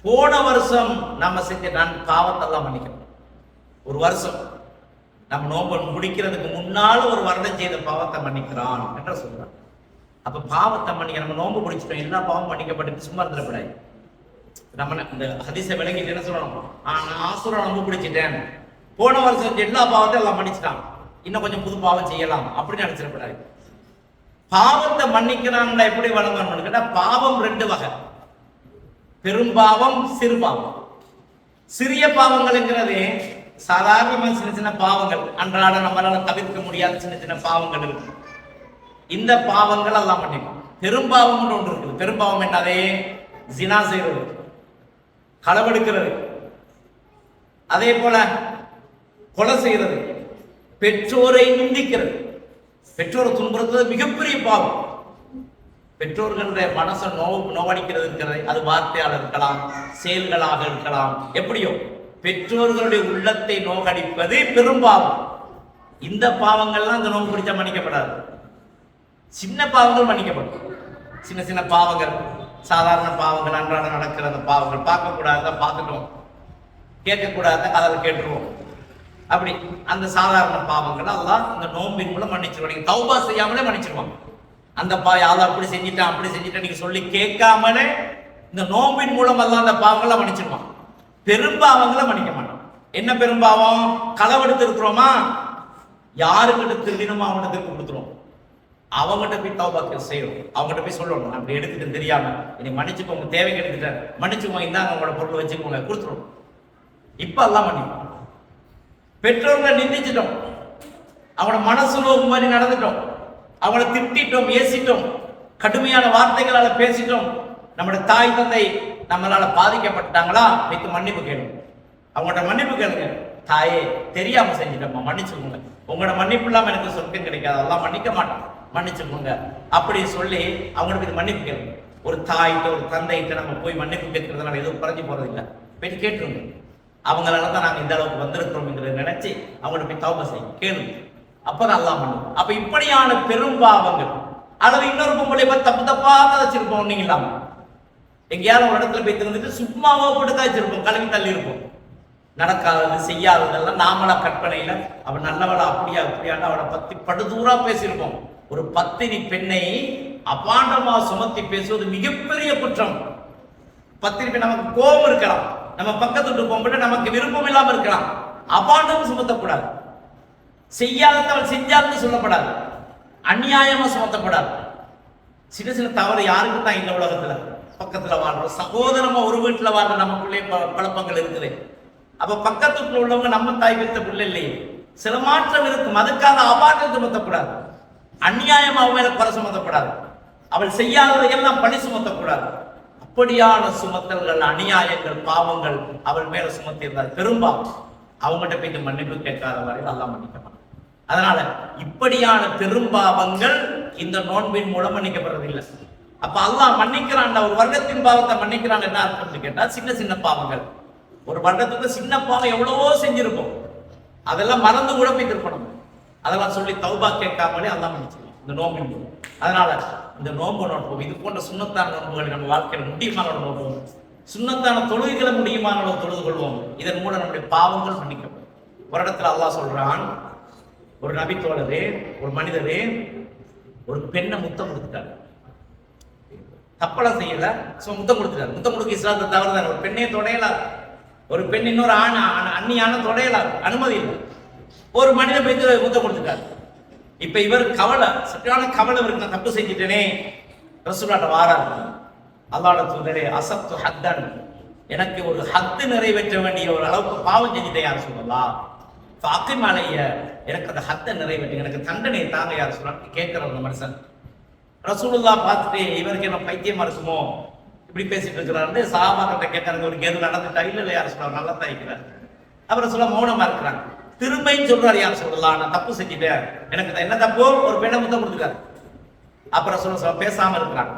போன வருஷம் நம்ம செஞ்ச பாவத்தெல்லாம் மன்னிக்கணும். ஒரு வருஷம் நம்ம நோன்பு முடிக்கிறதுக்கு முன்னால ஒரு வருடம் செய்த பாவத்தை மன்னிக்கிறான் என்று சொல்றான். அப்ப பாவத்தை மன்னிக்க, நம்ம நோன்பு முடிச்சிட்டோம், எல்லா பாவம் மன்னிக்கப்பட்டு சும்மா இருந்துடக்கூடாது. நம்ம இந்த ஹதீஸை விளங்கிட்டு என்ன சொல்லணும், நான் ஆசூரா நோன்பு பிடிச்சிட்டேன், போன வருஷம் எல்லா பாவத்தையும் எல்லாம் மன்னிச்சிட்டான், இன்னும் கொஞ்சம் புது பாவம் செய்யலாம் அப்படின்னு நினைச்சிடக்கூடாது. பாவத்தை மன்னிக்கிறான்ல எப்படி வழங்கணும்னு கேட்டா, பாவம் 2 வகை, பெரும்பாவம், சிறு பாவம். சிறிய பாவங்கள்ங்கிறது சாதாரணமாக சின்ன சின்ன பாவங்கள், அன்றாட நம்மளால தவிர்க்க முடியாத சின்ன சின்ன பாவங்கள் இருக்கு. இந்த பாவங்கள் எல்லாம் மன்னிக்கும். பெரும்பாவம் ஒன்று இருக்குது. பெரும்பாவம் என்னதே, ஜினா செய்வது, களவெடுக்கிறது, அதே போல கொலை செய்கிறது, பெற்றோரை நிந்திக்கிறது. பெற்றோரை துன்புறுத்துவது மிகப்பெரிய பாவம். பெற்றோர்களுடைய மனசை நோவடிக்கிறது இருக்கிறது, அது வார்த்தையால் இருக்கலாம், செயல்களாக இருக்கலாம், எப்படியோ பெற்றோர்களுடைய உள்ளத்தை நோகடிப்பது பெரும்பாவம். இந்த பாவங்கள்லாம் இந்த நோவு பிடிச்சா மன்னிக்கப்படாது. சின்ன பாவங்கள் மன்னிக்கப்படும். சின்ன சின்ன பாவங்கள், சாதாரண பாவங்கள், அன்றாட நடக்கிற அந்த பாவங்கள், பார்க்கக்கூடாத பார்த்துட்டோம், கேட்கக்கூடாத அதை கேட்டுருவோம், அப்படி அந்த சாதாரண பாவங்கள் எல்லாம் இந்த நோம்பின் மூலம் மன்னிச்சிருவோம். நீங்க தௌபா செய்யாமலே மன்னிச்சிருவாங்க. அந்த அதை அப்படி செஞ்சுட்டேன் அப்படி செஞ்சுட்டேன் நீங்க சொல்லி கேட்காமலே இந்த நோம்பின் மூலம் எல்லாம் அந்த பாவங்களை மன்னிச்சிருவான். பெரும்பாவங்களை மன்னிக்க மாட்டோம். என்ன பெரும்பாவம்? களவெடுத்து இருக்கிறோமா, யாருக்கிட்ட திருடினமோ அவங்ககிட்ட திருப்பி கொடுத்துருவோம். அவங்ககிட்ட போய் தௌபா செய்யணும், அவங்ககிட்ட போய் சொல்லணும், அப்படி எடுத்துட்டு தெரியாம இனி மன்னிச்சுக்கோங்க, தேவைக்கு எடுத்துட்டேன், மன்னிச்சுக்கோங்க, இந்தாங்க உங்களோட பொருள் வச்சுக்கோங்க, கொடுத்துருவோம். இப்ப எல்லாம் மன்னிப்போம். பெற்றோர்களை நிந்திச்சிட்டோம், அவங்களோட மனசு நோக்கு மாதிரி நடந்துட்டோம், அவங்கள திட்டிட்டோம், ஏசிட்டோம், கடுமையான வார்த்தைகளால பேசிட்டோம், நம்முடைய தாய் தந்தை நம்மளால பாதிக்கப்பட்டாங்களா, வைத்து மன்னிப்பு கேளுங்க. அவங்கள்ட்ட மன்னிப்பு கேளுங்க. தாயே, தெரியாம செஞ்சிட்டோம்மா, மன்னிச்சுக்கோங்க. உங்களோட மன்னிப்பு இல்லாம எனக்கு சொர்க்கம் கிடைக்காது, அதெல்லாம் மன்னிக்க மாட்டோம், மன்னிச்சுக்கோங்க அப்படி சொல்லி அவங்களுக்கு இது மன்னிப்பு கேளுங்க. ஒரு தாய்கிட்ட ஒரு தந்தைகிட்ட நம்ம போய் மன்னிப்பு கேட்கறதுனால எதுவும் குறைஞ்சி போறது இல்லை. போய் கேட்டுருங்க. அவங்களால தான் நாங்கள் இந்த அளவுக்கு வந்திருக்கிறோம்ங்கிறத நினைச்சு அவங்கள்ட்ட போய் தௌபா செய்யுங்க, கேளுங்க. அப்பதான் அல்லாஹ் மன்னிப்பு. அப்ப இப்படியான பெரும்பாவங்கள், அல்லது இன்னொரு பொம்பளை தப்பு தப்பா கதைச்சிருப்போம், நீங்க இல்லாம எங்கேயாவது ஒரு இடத்துல போய் திருந்துட்டு சும்மாவோ போட்டு கதைச்சிருப்போம், கழுவி தள்ளி இருப்போம். நடக்காதது செய்யாததெல்லாம் நாமளா கற்பனையில அவன் நல்லவளா அப்படியா அப்படியான்னு அவளை பத்தி படுதூரா பேசியிருப்போம். ஒரு பத்தினி பெண்ணை அபாண்டமா சுமத்தி பேசுவது மிகப்பெரிய குற்றம். பத்தினி பெண் நமக்கு கோபம் இருக்கலாம், நம்ம பக்கத்து போகும்போது நமக்கு விருப்பம் இல்லாம இருக்கலாம், அபாண்டம் சுமத்தக்கூடாது. செய்யாதவள் செஞ்சாதுன்னு சொல்லப்படாது, அநியாயமா சுமத்தப்படாது. சின்ன சின்ன தவறு யாருக்கு தான் இந்த உலகத்துல பக்கத்துல வாழ்றோம், சகோதரமா ஒரு வீட்டுல வாழ்ற நமக்குள்ளே குழப்பங்கள் இருக்குது. அப்ப பக்கத்துக்குள்ள உள்ளவங்க நம்ம தாய் பெற்ற பிள்ளை இல்லையே, சில மாற்றம் இருக்கும். அதுக்காக அபாண்டம் சுமத்தக்கூடாது, அநியாயம் அவன் மேல குறை சுமத்தப்படாது, அவள் செய்யாததையெல்லாம் பழி சுமத்தக்கூடாது. அப்படியான சுமத்தல்கள், அநியாயங்கள், பாவங்கள் அவள் மேல சுமத்தி இருந்தால் பெரும்பாலும் அவங்ககிட்ட போயிட்டு மன்னிப்பு கேட்காத வரையில் அல்லாஹ் மன்னிக்க மாட்டான். அதனால இப்படியான பெரும்பாவங்கள் இந்த நோன்பின் மூலம் மன்னிக்கப்படுறது இல்லை. அப்ப அல்லாஹ் மன்னிக்கிறான், ஒரு வருடத்தின் பாவத்தை மன்னிக்கிறான். என்ன அர்த்தம்னு கேட்டா, சின்ன சின்ன பாவங்கள், ஒரு வருடத்துக்கு சின்ன பாவம் எவ்வளவோ செஞ்சிருப்போம், அதெல்லாம் மறந்து கூட போய் திருப்பணும். அதெல்லாம் சொல்லி தௌபா கேட்காமலே அல்லாஹ் மன்னிச்சிருக்கோம் இந்த நோம்பின் மூலம். அதனால இந்த நோன்பு நோட்போம். இது போன்ற சுண்ணத்தான நோன்புகளை நம்ம வாழ்க்கையில முடியுமான நோன்போம், சுண்ணத்தான தொழுகைகளை முடியுமான தொழுது கொள்வோம். இதன் மூலம் நம்முடைய பாவங்கள் மன்னிக்கப்படும். ஒரு இடத்துல அல்லாஹ் சொல்றான், ஒரு நபி தோழரே, ஒரு மனிதரே ஒரு பெண்ணை முத்தம் கொடுத்துட்டாரு, தப்பெல்லாம் செய்யல, முத்தம் கொடுத்துட்டாரு. முத்தம் கொடுக்க இஸ்லாத்தை தவறுதான். ஒரு பெண்ணே தொடையலாம், ஒரு பெண் இன்னொரு அந்நியான தொடையலாம், அனுமதி இல்லை. ஒரு மனிதன் போய் முத்தம் கொடுத்துட்டாரு. இப்ப இவர் கவலை, சரியான கவலை இருக்கு, நான் தப்பு செஞ்சுட்டேனே. ரசூலுல்லாஹ் வாரார், அல்லாஹ்வுடைய தூதரே, அஸப்து ஹத்தன், எனக்கு ஒரு ஹத்து நிறைவேற்ற வேண்டிய ஒரு அளவுக்கு பாவம் செஞ்சுட்டேன் யார் சொல்லலாம், ஃபாக்கிம் அலைய, எனக்கு அந்த ஹத்தை நிறைவேற்று, எனக்கு தண்டனை தாங்க யார் சொல்லலாம் கேட்கிற ஒரு மனுஷன். ரசூலுல்லாஹ் பார்த்துட்டு இவருக்கு என்ன பைத்தியமா இருக்குமோ இப்படி பேசிட்டு இருக்கிறாரு, சஹாபாக்கிட்ட கேட்கறது, ஒரு கேது நடந்துட்டா, இல்ல யார் சொல்றாரு, நல்லா தான் இருக்கிறார். அப்புறம் சொல்ல மௌனமா இருக்கிறாங்க. திரும்பியும் சொல்றாரு, யார் சொல்லலாம், நான் தப்பு செஞ்சுட்டேன், எனக்கு என்ன தப்போ, ஒரு பெண்ணை முத்தம் கொடுத்துட்டாரு. அப்புறம் சொல்ல பேசாம இருக்கிறாங்க.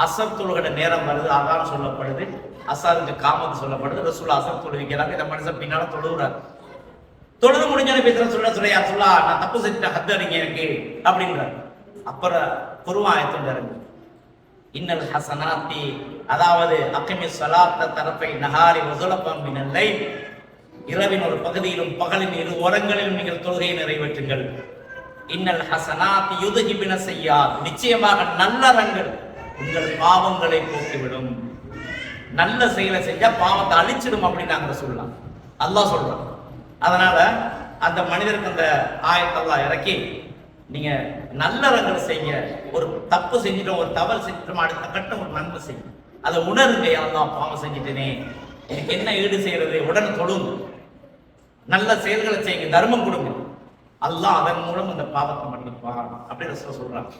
அசர் தொழுகிற நேரம் வருது, அதான் சொல்லப்படுது, அசாருக்கு காமத்து சொல்லப்படுது. ரசூலுல்லாஹ் அசர் தொழுவிக்கிறாங்க. இந்த மனுஷன் பின்னால தொழுகிறார். தொழுது முடிஞ்சாலும் பேசுற சொல்ல யார் சொல்லா, நான் தப்பு செஞ்சுட்டேன், ஹத்து அடிங்க எனக்கு அப்படின்றார். அப்புறம் குர்ஆன் இறங்கு, இன்னல் ஹசனாத்தி, அதாவது அக்கிமி ஸலாத்த தரஃபை நஹாரி வஸலஃபம் மினல் லைல், இரவின் ஒரு பகுதியிலும் பகலின் இரு ஓரங்களிலும் நீங்கள் தொழுகையை நிறைவேற்றுங்கள். இன்னல் ஹசனாத்தி யுதுஹிபின ஸய்யாத், நிச்சயமாக நல்லறங்கள் உங்கள் பாவங்களை போக்கிவிடும். நல்ல செயலை செஞ்சா பாவத்தை அழிச்சிடும் அப்படின்னு நாங்க சொல்லலாம், அல்லாஹ் சொல்றோம். அதனால அந்த மனிதருக்கு அந்த ஆயத்தை அல்லாஹ் இறக்கி, நீங்க நல்லறங்கள் செய்ய, ஒரு தப்பு செஞ்சிட்டோம், ஒரு தவறு செஞ்சிட்டோம், அடுத்த கட்டம் ஒரு நன்மை செய்யும், அதை உணருங்க. அல்லாஹ் பாவம் செஞ்சிட்டேனே, எனக்கு என்ன ஈடு செய்யறது, உடனே தொழுங்க, நல்ல செயல்களை செய்யுங்க, தர்மம் கொடுங்க, அல்லாஹ் அதன் மூலம் இந்த பாவத்தை மன்னிப்பான் அப்படின்னு சொல்றாங்க,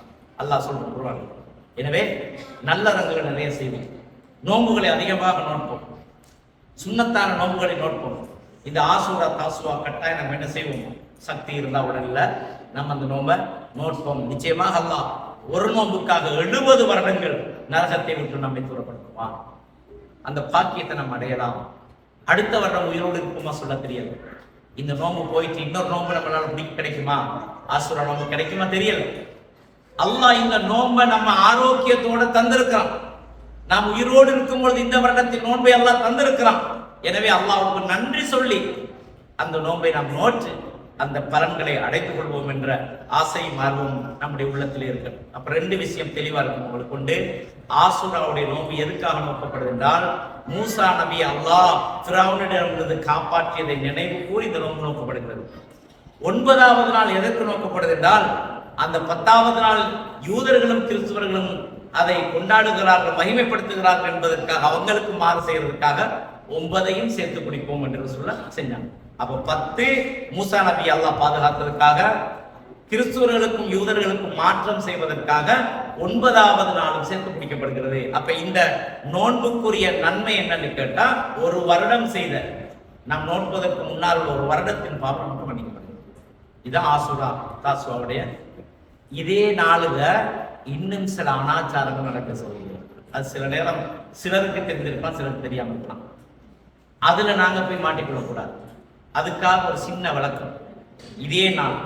அல்லாஹ் சொல்றாங்க. எனவே நல்லறங்களை நிறைய செய்வோம், நோன்புகளை அதிகமாக நோட்போம், சுண்ணத்தான நோன்புகளை நோட்போம். இந்த ஆசூரா தாசுவா கட்டாயம் நம்ம என்ன செய்வோம், சக்தி இருந்தா உடல்ல நம்ம அந்த நோன்பை நோட்போம். நிச்சயமாக அல்லாஹ் ஒரு நோன்புக்காக 70 வருடங்கள் நரகத்தை விட்டு நம்மை தூரப்படுத்துவான். அந்த பாக்கியத்தை நம்ம அடையலாம். அடுத்த வருடம் உயிரோடு இருக்குமா சொல்ல தெரியாது. இந்த நோன்பு போயிட்டு இன்னொரு நோன்பு நம்மளால முடிக்க கிடைக்குமா, ஆசூரா நோன்பு கிடைக்குமா தெரியல. அல்லாஹ் இந்த நோன்பை நம்ம ஆரோக்கியத்தோட தந்திருக்கிறான். நாம் உயிரோடு இருக்கும் பொழுது இந்த வருடத்தின் நோன்பை அல்லாஹ் தந்திருக்கிறான். எனவே அல்லாஹ்வுக்கு நன்றி சொல்லி அந்த நோன்பை நாம் நோற்று அந்த பலன்களை அடைத்துக் கொள்வோம் என்ற ஆசை மார்வம் நம்முடைய உள்ளத்திலே இருக்கு. அப்ப 2 விஷயம் தெளிவா இருக்கும் உங்களுக்கு கொண்டு. ஆசூராவுடைய நோன்பு எதுக்காக நோக்கப்படுது என்றால், மூசா நபி அல்லாஹ் ஃபிரௌனிடமிருந்து காப்பாற்றியதை நினைவு கூறி இந்த நோன்பு நோக்கப்படுகிறது. 9வது நாள் எதற்கு நோக்கப்படுது என்றால், அந்த 10வது நாள் யூதர்களும் கிறிஸ்துவர்களும் அதை கொண்டாடுகிறார்கள், மகிமைப்படுத்துகிறார்கள் என்பதற்காக, அவங்களுக்கு மாறு செய்யறதுக்காக 9ஐயும் சேர்த்து குடிப்போம் என்று சொல்ல செஞ்சாங்க. அப்ப 10 மூசா நபி அல்லாஹ் பாதுகாத்ததுக்காக, கிறிஸ்துவர்களுக்கும் யூதர்களுக்கும் மாற்றம் செய்வதற்காக 9வது நாளும் சேர்த்து பிடிக்கப்படுகிறது. அப்ப இந்த நோன்புக்குரிய நன்மை என்னன்னு கேட்டா, ஒரு வருடம் செய்த நாம் நோன்பதற்கு முன்னால் ஒரு வருடத்தின் பாவம் மட்டும் மன்னிக்கப்படுகிறது. இதுதான் ஆசுரா தாசுவாவுடைய. இதே நாளுல இன்னும் சில அனாச்சாரங்கள் நடக்க சொல்லுகிறோம். அது சில நேரம் சிலருக்கு தெரிஞ்சிருக்கலாம், சிலருக்கு தெரியாம இருக்கலாம். அதுல நாங்க போய் மாட்டிக்கொள்ளக்கூடாது. அதுக்காக ஒரு சின்ன விளக்கம். இதே நாள்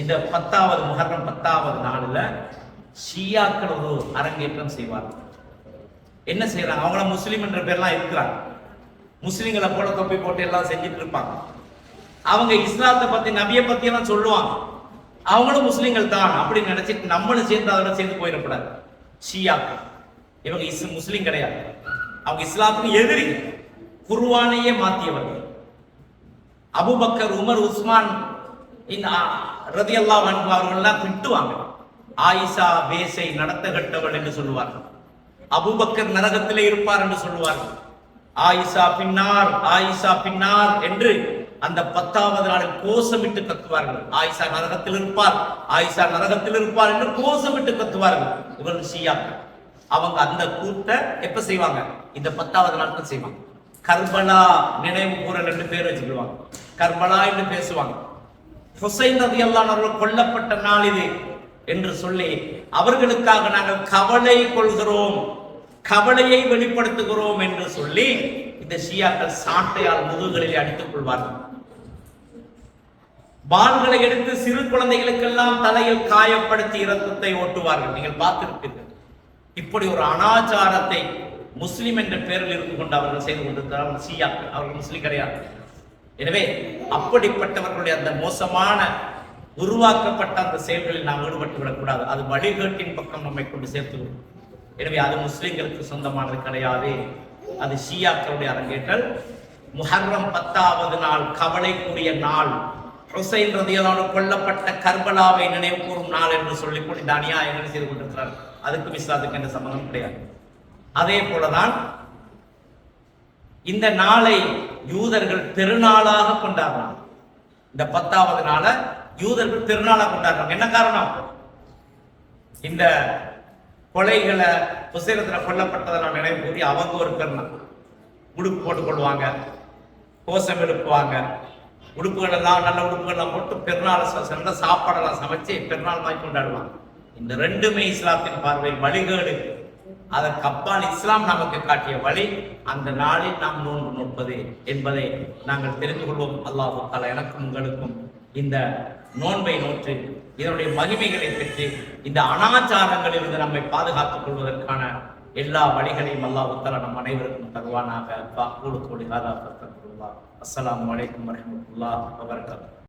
இந்த 10வது முஹர்ரம் 10வது நாளுல ஷியாக்கள் ஒரு அரங்கேற்றம் செய்வார்கள். என்ன செய்யறாங்க? அவங்கள முஸ்லீம் என்ற பேர்லாம் இருக்கிறாங்க. முஸ்லீம்களை போல தொப்பி போட்டு எல்லாம் செஞ்சுட்டு இருப்பாங்க. அவங்க இஸ்லாத்தை பத்தி நபியை பத்தி எல்லாம் சொல்லுவாங்க. அவங்களும் முஸ்லீம்கள் தான் அப்படின்னு நினைச்சிட்டு நம்மளும் சேர்ந்து அதோட சேர்ந்து போயிடக்கூடாது. ஷியாக்கள் இவங்க முஸ்லீம் கிடையாது. அவங்க இஸ்லாத்துக்கு எதிரி, குர்ஆனையே மாத்தியவர்கள். அபூபக்கர், உமர், உஸ்மான் ரலியல்லாஹு அன்ஹு அவர்கள்லாம் திட்டுவாங்க. ஆயிஷா வேசை நடத்த கட்டவள் என்று சொல்லுவார்கள். அபூபக்கர் நரகத்திலே இருப்பார் என்று சொல்லுவார்கள். ஆயிஷா பின்னார், ஆயிஷா பின்னார் என்று அந்த 10வது நாளில் கோஷமிட்டு கத்துவார்கள். ஆயிஷா நரகத்தில் இருப்பார், ஆயிஷா நரகத்தில் இருப்பார் என்று கோஷமிட்டு கத்துவார்கள். இவர்கள் ஷியாக்கள். அவங்க அந்த கூட்டை எப்ப செய்வாங்க? இந்த 10வது நாட்கள் செய்வாங்க. கர்பலா நினைவு கூறல் என்று பேர் வச்சுக்கிடுவாங்க. கர்பலா என்று பேசுவாங்க. ஹுசைன் ரலியல்லாஹு அன்ஹு கொல்லப்பட்ட நாள் இது என்று சொல்லி அவர்களுக்காக நாங்கள் கவலை கொள்கிறோம், கவலையை வெளிப்படுத்துகிறோம் என்று சொல்லி இந்த ஷியாக்கள் சாட்டையால் முதுகுகளில் அடித்துக் கொள்வார்கள். பால்களை எடுத்து சிறு குழந்தைகளுக்கெல்லாம் தலையில் காயப்படுத்தி இரத்தத்தை ஓட்டுவார்கள். நீங்கள் பார்த்திருப்பீர்கள். இப்படி ஒரு அனாச்சாரத்தை முஸ்லிம் என்ற பெயரில் இருந்து கொண்டு அவர்கள் செய்து கொண்டிருக்கிறார்கள். ஷியாக்கள் அவர்கள் முஸ்லிம் கிடையாது. எனவே அப்படிப்பட்டவர்களுடைய அந்த மோசமான உருவாக்கப்பட்ட அந்த செயல்களில் நாம் ஈடுபட்டு விடக்கூடாது. அது வழிகேட்டின் பக்கம் நம்மை கொண்டு சேர்த்துவிடும். எனவே அது முஸ்லிம்களுக்கு சொந்தமானது கிடையாது. அது ஷியாக்களுடைய அரங்கேற்றல். முஹர்ரம் 10வது நாள் கவலைக்குரிய நாள், ஹுசைன் ரலியல்லாஹு அன்ஹு கொல்லப்பட்ட கர்பலாவை நினைவு கூறும் நாள் என்று சொல்லிக் இந்த அநியாயங்களை செய்து கொண்டிருக்கிறார். அதுக்கு இஸ்லாத்துக்கு எந்த சம்பந்தம் கிடையாது. அதே போலதான் இந்த நாளை யூதர்கள் பெருநாளாக கொண்டாடுறாங்க. இந்த 10வது நாளை யூதர்கள் பெருநாளாக கொண்டாடுறாங்க. என்ன காரணம்? இந்த கொலைகளை ஹுசைனத்துல கொல்லப்பட்டதெல்லாம் நினைவு கூறி அவங்க ஒரு பெருநாள் உடுப்பு போட்டுக் கொள்வாங்க, கோஷம் எழுப்புவாங்க. உடுப்புகள் எல்லாம் நல்ல உடுப்புகள்லாம் போட்டு பெருநாள் நல்ல சாப்பாடெல்லாம் சமைச்சு பெருநாள் மாதிரி கொண்டாடுவாங்க. இந்த ரெண்டுமே இஸ்லாத்தின் பார்வையில் வழிகேடு. அதற்கு அப்பால் இஸ்லாம் நமக்கு காட்டிய வழி அந்த நாளில் நாம் நோன்பு நோட்பது என்பதை நாங்கள் தெரிந்து கொள்வோம். அல்லாஹ் தஆலா எனக்கும் உங்களுக்கும் இந்த நோன்பை நோற்று இதனுடைய மகிமைகளை பெற்று இந்த அனாச்சாரங்களில் இருந்து நம்மை பாதுகாத்துக் கொள்வதற்கான எல்லா வழிகளையும் அல்லாஹ் தஆலா நம் அனைவருக்கும் தருவானாக. அஸ்ஸலாமு அலைக்கும் வரஹ்மத்துல்லாஹி வபரகாத்துஹு.